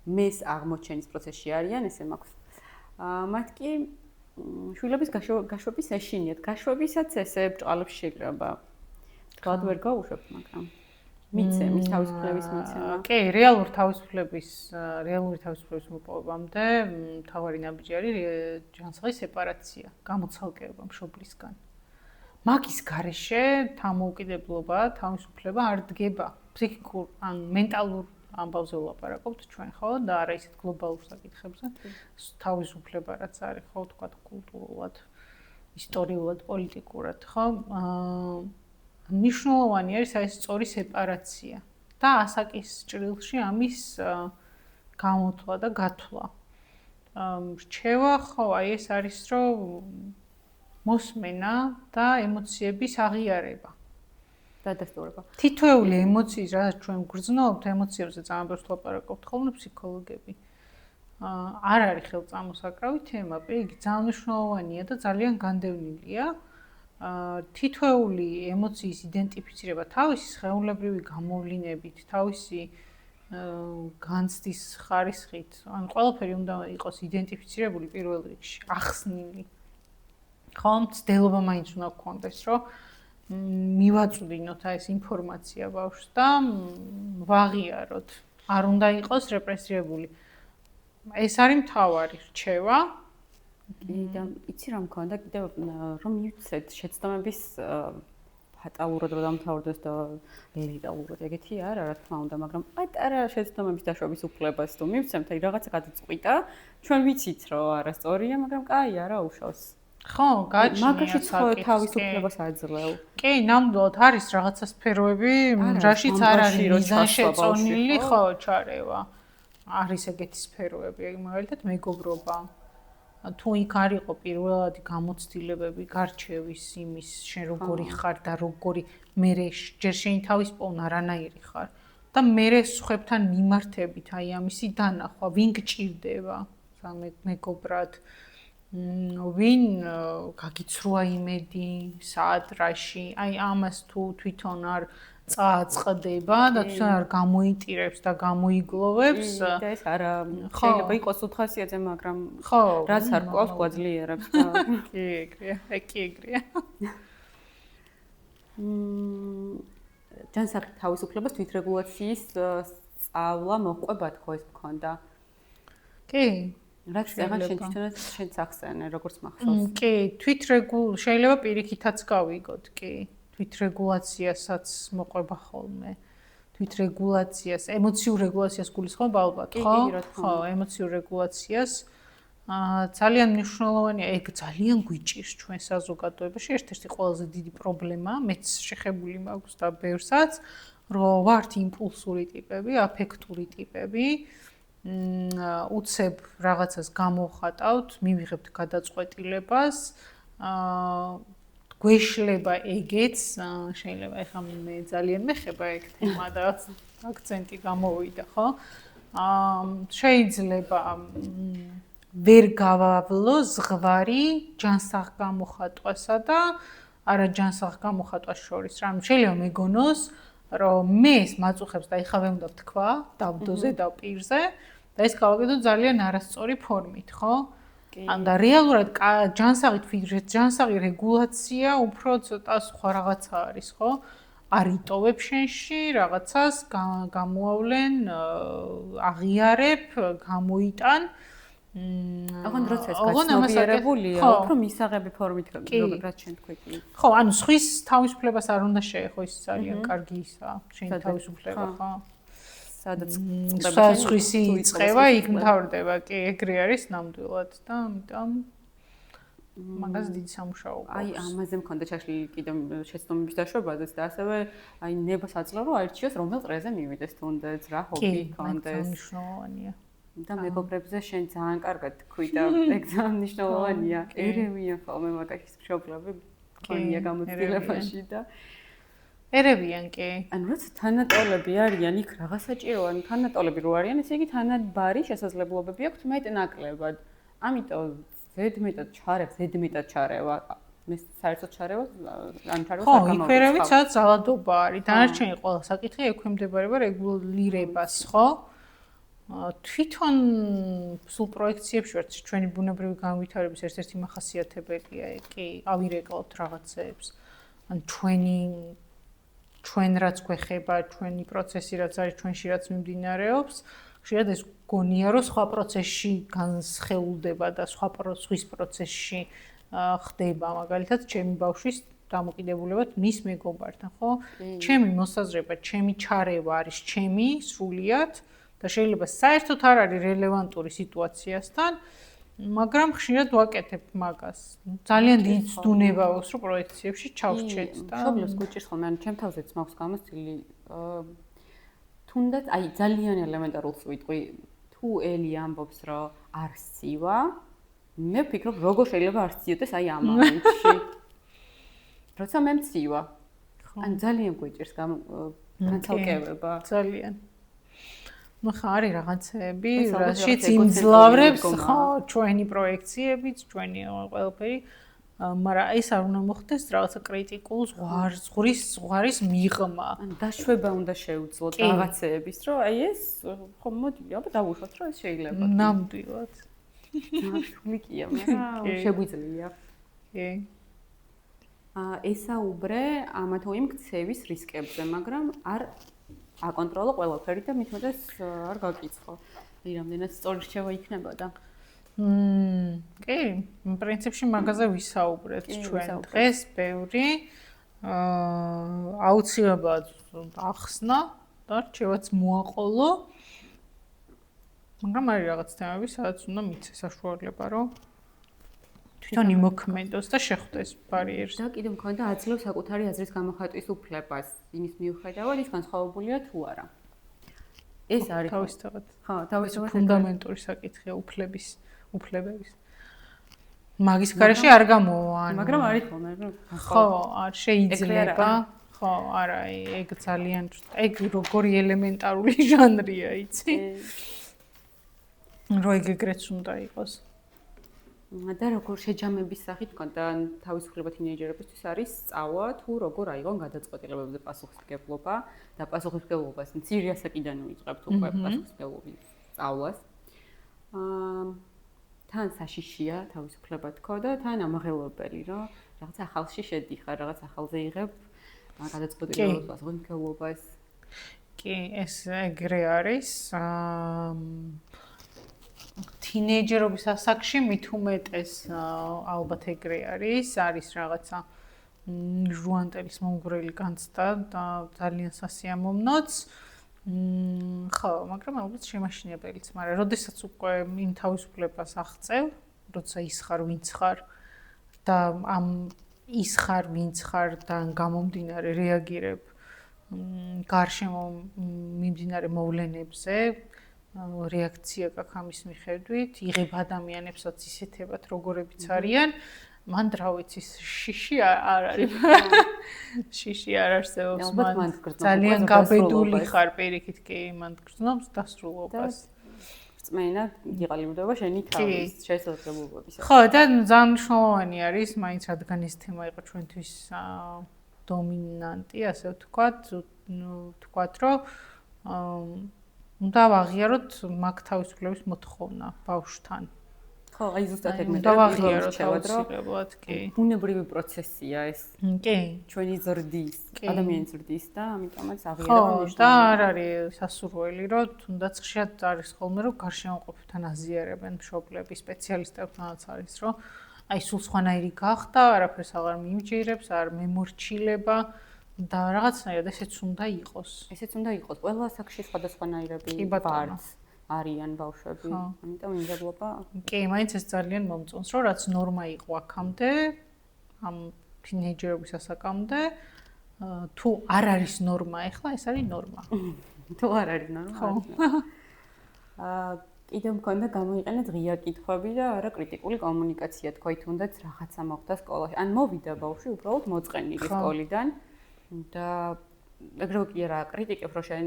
მეს აღმოჩენის პროცესში არიან, ესე მაქვს. მათ კი შვილების გაშვების ეშინიათ. გაშვებისაც ესე ბრჭყალებს შეკრება. თქვათ ვერ გაუშვებთ, მაგრამ მიცემ ის თავისუფლების მიცემა. კი, რეალური თავისუფლების მოპოვებამდე მთავარი ნაბიჯი არის ჯანსაღი სეპარაცია, გამოცალკეობა მშობლისგან. მაგის გარეშე თავმოუკიდებლობა, თავისუფლება არ დგება. ფსიქიკურ ან მენტალურ ამბავზე ვლაპარაკობთ ჩვენ, ხო? და არა ისეთ გლობალურ საკითხებზე. თავისუფლება რაც არის, ხო, თქვა კულტურულად, ისტორიულად, პოლიტიკურად, ხო? მნიშვნელოვანი არის ეს სწორი სეპარაცია და ასაკის ჭრილში ამის გამოთვლა და გათვლა. რჩევა ხო, აი ეს არის რომ მოსმენა და ემოციების აღიარება. დადასტურება. თითოეული ემოციის, რაც ჩვენ გვგრძნობთ, ემოციებზე ძალიან ბევრს ლაპარაკობთ ხოლმე ფსიქოლოგები. არ არის ხელწამოსაკრავი თემა, იგი ძალიან მნიშვნელოვანია და ძალიან განდევნილია. თითოეული ემოციის იდენტიფიცირება თავისი სხეულებრივი გამოვლინებით, თავისი განცდის ხარისხით, ან ყველაფერი უნდა იყოს იდენტიფიცირებული პირველ რიგში, ახსნილი. ხო, მცდელობა მაინც უნდა გქონდეს, რომ მივაწვდინოთ ეს ინფორმაცია ბავშვს და ვაღიაროთ. არ უნდა იყოს რეპრესირებული. ეს არის მთავარი რჩევა. და იცი რა მქონდა კიდევ რომ მივცეთ შეცდომების ფატალურად რომ დამთავრდეს და ლეგალურად ეგეთი არა რა თქმა უნდა მაგრამ პატარა შეცდომების დაშვების უფლებას თუ მივცემთ აი რაღაცა გადაწყვიტა ჩვენ ვიცით რომ არასწორია მაგრამ კაი არა უშავს ხო გაჩნია მაგაში თავისუფლებას აძლევ კი ნამდვილად არის რაღაცა სფეროები რაშიც არ არის მიზანშეწონილი ხო ჩარევა არის ეგეთი სფეროები მაგალითად მეგობრობა თუ იქ არ იყო პირველადი გამოცდილებები გარჩევის იმის შენ როგორი ხარ და როგორი მერე ჯერ შენი თავის პოვნა რანაირი ხარ და მერე სხვებთან მიმართებით აი ამისი დანახვა ვინ გჭირდება მეგობრად ვინ გაგიცრუა იმედი სად რაში აი ამას თუ თვითონ არ წააწყდება და თვითონ არ გამოიტირებს და გამოიგლოვებს და ეს არა შეიძლება იყოს უთხასიათზე მაგრამ რაც არ ყავს გვაძლიერებს კი ეგრეა ჯანსაღი თავისუფლებას თვითრეგულაციის სწავლა მოყვებათ ხო ეს მქონდა კი რაც ახლა შენ თვითონაც შენც ახსენე როგორც მახსოვს კი შეიძლება პირიქითაც გავიგოთ კი თვითრეგულაციასაც მოყვება ხოლმე თვითრეგულაციას ემოციურ რეგულაციას გულისხმობ ალბათ ხო ემოციურ რეგულაციას ძალიან მნიშვნელოვანია ეგ ძალიან გვიჭირს ჩვენ საზოგადოებაში ერთ-ერთი ყველაზე დიდი პრობლემა მეც შეხებული მაქვს და ბევრსაც რომ ვართ იმპულსური ტიპები აფექტური ტიპები უცებ რაღაცას გამოვხატავთ მივიღებთ გადაწყვეტილებას გვეშლება ეგეც შეიძლება ეხლა მე ძალიან მეხება ეგ თემა და აქცენტი გამოვიდა ხო შეიძლება ვერ გავავლო ზღვარი ჯანსაღ გამოხატვასა და არა ჯანსაღ გამოხატვას შორის რა შეიძლება მეგონოს რომ მე ეს მაწუხებს და ეხლა ვერ უნდა ვთქვა დავდოზე და პირზე და ეს გავაკეთო ძალიან არასწორი ფორმით ხო ან და რეალურად ჯანსაღი რეგულაცია უფრო ცოტა სხვა რაღაცა არის, ხო? არ იტოვებ შენში რაღაცას, გამოავლენ, აღიარებ, გამოიტან. ოღონდ როცა ეს გაცნობიერებულია, უფრო მისაღები ფორმით რაც შენ თქვი. ხო, ანუ სხვის თავისუფლებას არ უნდა შეეხო, ის ძალიან კარგი ისაა, შენი თავისუფლება, ხო? სადაც სხვისი წევა იქ მთავრდება, კი, ეგრე არის ნამდვილად და ამიტომ მაგას დიდი სამუშაო გვაქვს. აი ამაზე მქონდა ჩაშლილი კიდევ შეცდომების დაშვებაზეც და ასევე აი ნებას აძლევ რომ აირჩიოს რომელ წრეზე მივიდეს თუნდაც რა ჰობი ჰქონდეს. მნიშვნელოვანია. და მეგობრებზე შენ ძალიან კარგად თქვი და ეგ ძალიან მნიშვნელოვანია. ერევიან ხოლმე მაგაშის მშობლები მქონია გამოცდილებაში და ერევიან კი. ანუ როცა თანატოლები არიან იქ რაღაც საჭიროა, თანატოლები რო არიან, ესე იგი თანაბარი შესაძლებლობები აქვთ მეტნაკლებად. ამიტომ ზედმეტად ჩარევა. მე საერთოდ ჩარევა, ან ჩარევა ხო, იქ სადაც ზალადობა არის. დანარჩენი ყველა საკითხი ექვემდებარება რეგულირებას, ხო? თვითონ სულ პროექციებში ვართ ჩვენი ბუნებრივი განვითარების ერთ-ერთი მახასიათებელია კი ავირეკლავთ რაღაცეებს. ან ჩვენ რაც გვეხება, ჩვენი პროცესი რაც არის ჩვენში რაც მიმდინარეობს, ხშირად ეს გონია რომ სხვა პროცესში განსხეულდება და სხვის პროცესში ხდება, მაგალითად, ჩემი ბავშვის დამოკიდებულებად მის მეგობართან, ხო? ჩემი მოსაზრება, ჩემი ჩარევა არის ჩემი სრულიად და შეიძლება საერთოდ არ არის რელევანტური სიტუაციასთან, მაგრამ ხშირად ვაკეთებ მაგას. ძალიან დიდ ზდუნება აქვს რომ პროექციებში ჩავრჩეთ და მშობლებს გუჭირს ხოლმე, ანუ ჩემ თავზეც მაქვს გამოცდილი თუნდაც აი ძალიან ელემენტარულს ვიტყვი, თუ ელი ამბობს რომ არ სცივა, მე ვფიქრობ როგორ შეიძლება არ სციოდეს აი ამ მომენტში. როცა მე მცივა. ან ძალიან გუჭირს განცალკევება. ძალიან ну ხარი რაღაცები, რაშიც იმძლავრებს ხო ჩვენი პროექციებიც, ჩვენი ყველაფერი, მაგრამ ეს არ უნდა მოხდეს რაღაცა კრიტიკულ ზღვარის მიღმა. ანუ დაშვება უნდა შეუძლოთ რაღაცეების, რომ აი ეს ხო მოდი, აბა დავუშვათ, რომ ეს შეიძლება. ნამდვილად. მაშულიკია, მაგრამ შეგვიძლია. კი. ესაუბრე ამა თუ იმ ქცევის რისკებზე, მაგრამ არ აკონტროლო ყველაფერი და მithumetes არ გაკიცხო. აი რამდენად სწორი რჩევა იქნებოდა. კი, პრინციპში მაგაზე ვისაუბრეთ ჩვენ დღეს ბევრი. აუცილებლად ახსნა და რჩევაც მოაყოლო. მაგრამ არის რაღაც თემები, სადაც უნდა მიცეს საშუალება, რომ თვითონ იმოქმედოს და შეხვდეს ბარიერს. და კიდევ მქონდა აძლევ საკუთარი აზრის გამოხატვის უფლებას, იმის მიუხედავად ის განსხვავებულია თუ არა. ეს არის თავისთავად. ხო, თავისთავად ფუნდამენტური საკითხია უფლებების. მაგის გარეშე არ გამოვა, მაგრამ არის ხოლმე, ხო, არ შეიძლება. ხო, არა, ეგ ძალიან ეგ როგორი ელემენტარული ჟანრია, იცი? რო ეგრეც უნდა იყოს. და როგორ შეჯამების სახით მქონდა თავისუფლება თინეიჯერებისთვის არის სწავლა თუ როგორ აიღონ გადაწყვეტილებებზე პასუხისმგებლობა და პასუხისმგებლობას მცირე ასაკიდან ვიწყებთ უკვე პასუხისმგებლობის სწავლას. თან საშიშია თავისუფლება თქო და თან ამაღელვებელი, რომ რაღაც ახალში შედიხარ, რაღაც ახალზე იღებ გადაწყვეტილებას, პასუხისმგებლობას. კი, ეს ეგრე არის. თინეიჯერობის ასაკში მით უმეტეს ალბათ ეგრე არის რაღაცა ჟუანტელის მომგვრელი განცდა და ძალიან სასიამოვნოც. ხო, მაგრამ ალბათ შემაშინებელიც, მაგრამ როდესაც უკვე იმ თავისუფლებას აღწევ, როცა ის ხარ, ვინც ხარ და ამ ის ხარ, ვინც ხარ და გამომდინარე რეაგირებ გარშემო მიმდინარე მოვლენებზე, რეაქცია გაქვს ამის მიხედვით, იღებ ადამიანებსაც ისეთებად, როგორებიც არიან, მან რა ვიცი, შიში არ არის. შიში არ არსებობს, მან ძალიან გაბედული ხარ პირიქით კი, მან გრძნობს დასრულობას. რწმენად იღალიბრდება შენი თავის შესაძლებლობებისა. ხო, და ძალიან მნიშვნელოვანი არის, მაინც რადგან ეს თემა იყო ჩვენთვის დომინანტი, ასე ვთქვათ, რომ უნდა ვაღიაროთ მაგ თავისუფლების მოთხოვნა ბავშვთან. ხო, აი ზუსტად ეგ უნდა ვაღიაროთ თავისუფლებლად, კი. ბუნებრივი პროცესია ეს. კი. ჩვენი ზრდის, ადამიანის ზრდის და ამიტომაც აღიარება მნიშვნელოვანია. ხო, და არ არის სასურველი, რომ თუნდაც ხშირად არის ხოლმე, რომ გარშემოყოფებთან აზიარებენ მშობლები, სპეციალისტებთანაც არის, რომ აი სულ სხვანაირი გახდა, არაფერს აღარ მიმჯერებს, არ მემორჩილება. და რაღაცნაირად ესეც უნდა იყოს. ესეც უნდა იყოს. ყველა ასაკში სხვადასხვანაირები ვართ. არიან ბავშვები. ამიტომ იმდაბლობა კი, მაინც ეს ძალიან მომწონს, რომ რაც ნორმა იყო აქამდე, ამ თინეიჯერობის ასაკამდე, თუ არ არის ნორმა, ეხლა ეს არის ნორმა. თუ არ არის ნორმა. კიდევ მქონდა გამოიყენა ღია კითხვები და არა კრიტიკული კომუნიკაცია, თქვი თუნდაც რაღაცა მოხდა სკოლაში. ან მოვიდა ბავშვი უბრალოდ მოწყენილი სკოლიდან და ეგრევე კი არა კრიტიკებს რომ შენ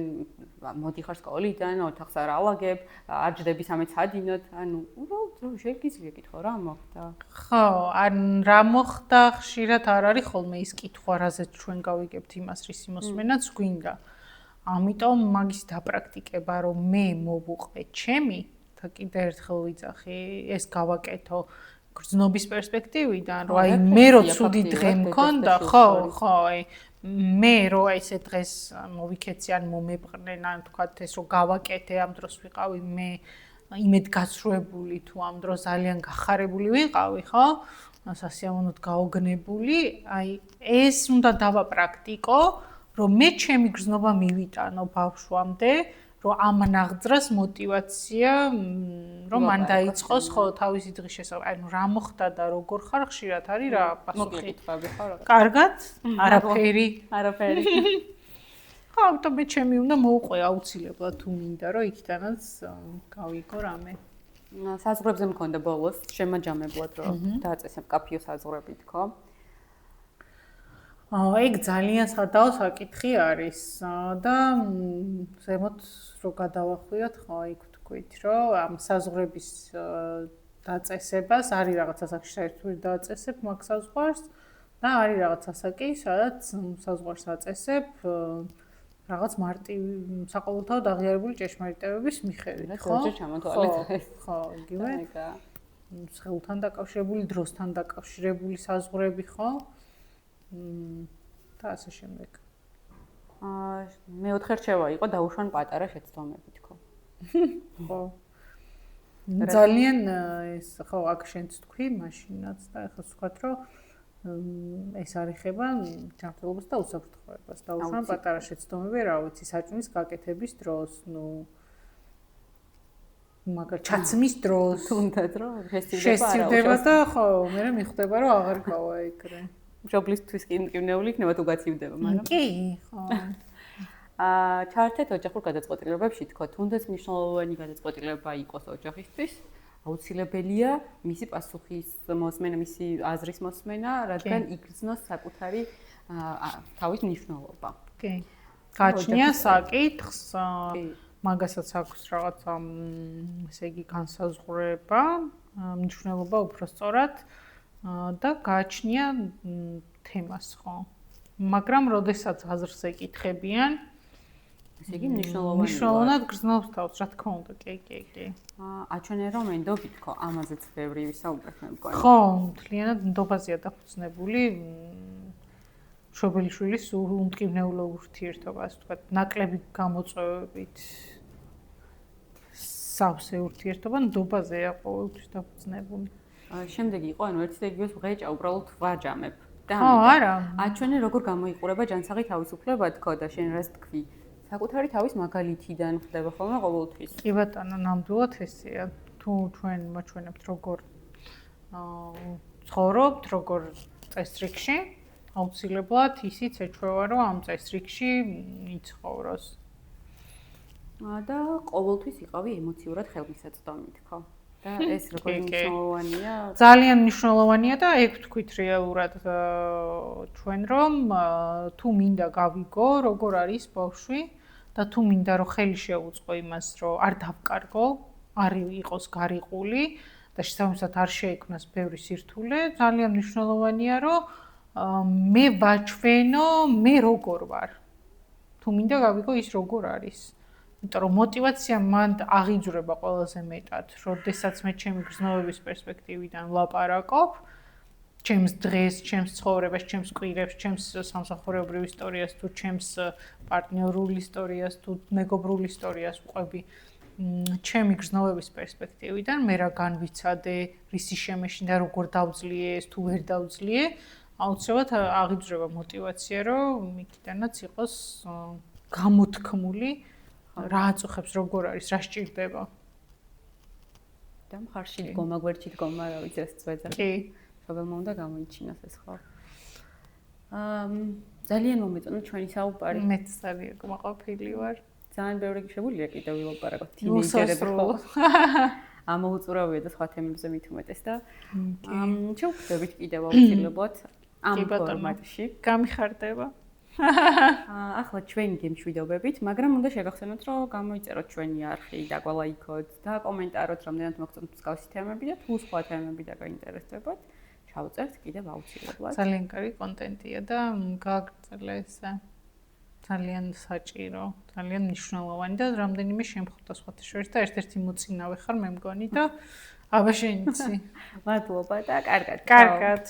მოდიხარ სკოლიდან, ოთახს არ ალაგებ, არ ჯდები 13 სადინოთ, ანუ უბრალოდ რომ შეგიძლია კითხო რა მოხდა. ხო, ან რა მოხდა ხშირად არ არის ხოლმე ის კითხვა, რაზეც ჩვენ გავიგებთ იმას, რის მოსმენაც გვინდა. ამიტომ მაგის დაპრაქტიკება, რომ მე მოვუყვე ჩემი და კიდე ერთხელ ვიძახი, ეს გავაკეთო გრძნობის პერსპექტივიდან, რომ აი მე რო ცუდი დღე მქონდა, ხო, აი მე რო ესე დღეს მოვიქეცი ან მომეპყრნენ, ან თქვათ ეს რო გავაკეთე ამ დროს ვიყავი მე იმედგაცრუებული თუ ამ დროს ძალიან გახარებული ვიყავი, ხო? სასიამოვნოდ გაოგნებული, აი ეს უნდა დავაპრაქტიკო, რომ მე ჩემი გრძნობა მივიტანო ბავშვამდე, რომ ამ ნაღძრას мотиваცია რომ მან დაიწყოს ხო თავისი დღის შესაძლებელი. ანუ რა მოხდა და როგორ ხარ ხშირად არის რა პასუხი. კარგად? არაფერი. ხო, ამიტომ მე ჩემი უნდა მოვუყვე აუცილებლად თუ მინდა რომ იქიდანაც გავიგო რამე. საზღვრებზე მქონდა ბოლოს შემაჯამებლად რომ დააწესებ კაფეო საზღვრებით, ხო? ეგ ძალიან სადაო საკითხი არის და ზემოთ რო გადავახვიოთ, ხო, იქ თქვით, რომ ამ საზღვრების დაწესებას არის რაღაც ასაკში საერთოდ დააწესებ მაგ საზღვარს და არის რაღაც ასაკი, სადაც საზღვარს აწესებ რაღაც მარტივი საყოველთაოდ აღიარებული ჭეშმარიტებების მიხედვით, ხო? ზოგჯერ ჩამოთვალეთ. ხო, იგივე. სხეულთან დაკავშირებული, დროსთან დაკავშირებული საზღვრები, ხო? და ასე შემდეგ. მეოთხე რჩევა იყო დაუშვან პატარა შეცდომები, თქო. ხო. ძალიან ეს ხო აქ შენც თქვი მაშინაც და ახლა ვთქვათ რომ ეს არიხება ჯანმრთელობას და უსაფრთხოებას. დაუშვან პატარა შეცდომები, რა ვიცი, საჭმლის გაკეთების დროს, მაგალ ჩაცმის დროს, თუნდაც რომ შესწირდება და ხო, მე მიხვდება რომ აღარ გავა ეგრე. მშობლისთვის კინკივნეული იქნება თუ გაცივდება, მაგრამ კი, ხო. ჩაერთეთ ოჯახურ გადაწყვეტილებებში, თქო, თუნდაც მნიშვნელოვანი გადაწყვეტილება იყოს ოჯახისთვის, აუცილებელია მისი პასუხის მოსმენა, მისი აზრის მოსმენა, რადგან იგრძნოს საკუთარი თავის მნიშვნელობა. კი. გაჩნია საკითხს, მაგასაც აქვს რაღაცა, ესე იგი, განსაზღვრება, მნიშვნელობა უფრო სწორად და გაჩნია თემას, ხო. მაგრამ როდესაც აზრს ეკითხებიან, ესე იგი მნიშვნელოვნად გრძნობს თავს, რა თქმა უნდა, კი. აჩვენე რომ ენდობით, ხო, ამაზეც ბევრი ვისაუბრეთ მე მგონი. ხო, მთლიანად ნდობაზეა დაფუძნებული მშობელი-შვილის უმტკივნეულო ურთიერთობა, ასე ვთქვათ, ნაკლები გამოწვევებით სავსე ურთიერთობა ნდობაზეა ყოველთვის დაფუძნებული. შემდეგი იყო, ანუ ერთი და იგივეს ვღეჭა, უბრალოდ ვაჯამებ. ხო, არა. აჩვენე როგორ გამოიყურება ჯანსაღი თავისუფლება, თქო და შენ რას თქვი? საკუთარი თავის მაგალითიდან ხდება ხოლმე ყოველთვის. კი ბატონო, ნამდვილად ესეა. თუ ჩვენ მოჩვენებთ როგორ ცხოვრობთ, როგორ წესრიგში, აუცილებლად ისიც ეჩვევა, რომ ამ წესრიგში იცხოვროს. და ყოველთვის იყავი ემოციურად ხელმისაწვდომით, ხო? და ეს როგორ მნიშვნელოვანია? ძალიან მნიშვნელოვანია და ეგ ვთქვით რეალურად ჩვენ რომ თუ მინდა გავიგო როგორ არის ბავშვი და თუ მინდა რომ ხელი შეუწყო იმას რომ არ დავკარგო, არ იყოს გარიყული და შესაბამისად არ შეექმნას ბევრი სირთულე, ძალიან მნიშვნელოვანია რომ მე ვაჩვენო მე როგორ ვარ. თუ მინდა გავიგო ის როგორ არის. იმიტომ რომ мотиваცია მან აღიძვრება ყველაზე მეტად, როდესაც მე ჩემი გრძნობების პერსპექტივიდან ვლაპარაკობ, ჩემს დღეს, ჩემს ცხოვრებას, ჩემს კვირებს, ჩემს სამსახურეობრივ ისტორიას თუ ჩემს პარტნიორულ ისტორიას თუ მეგობრულ ისტორიას ვყვები ჩემი გრძნობების პერსპექტივიდან, მე რა განვიცადე, რისი შემეშინდა, როგორ დავძლიე ეს თუ ვერ დავძლიე, აუცილებლად აღიძვრება мотиваცია, რომ იქიდანაც იყოს გამოთქმული რა აწუხებს, როგორ არის, რა სჭირდება? და მხარში დგომა, გვერდში დგომა, რა ვიცი, ეს წვეძა. კი. რომელმა უნდა გამოიჩინოს ეს ხო? ძალიან მომეწონა ჩვენი საუბარი. მეც ძალიან კმაყოფილი ვარ. ძალიან ბევრი შეგვიძლია კიდევ ვილაპარაკოთ თინეიჯერები ხო? ამოუწურავია და სხვა თემებზე მით უმეტეს და შევხვდებით კიდევ აუცილებლად ამ ფორმატში. გამიხარდება. ახლა ჩვენი გემშვიდობებით, მაგრამ უნდა შეგახსენოთ, რომ გამოიწეროთ ჩვენი არხი, დაგვალაიქოთ და კომენტაროთ, რამდენად მოგწონთ მსგავსი თემები და თუ სხვა თემები დაგაინტერესებათ, ჩავწერთ კიდევ აუცილებლად. ძალიან კარგი კონტენტია და გააგრძელეს. ძალიან საჭირო, ძალიან მნიშვნელოვანი და რამდენიმე შემხვდა სხვათა შორის და ერთ-ერთი მოწინავე ხარ მე მგონი და აბა შენ იცი. მადლობა და კარგად. კარგად.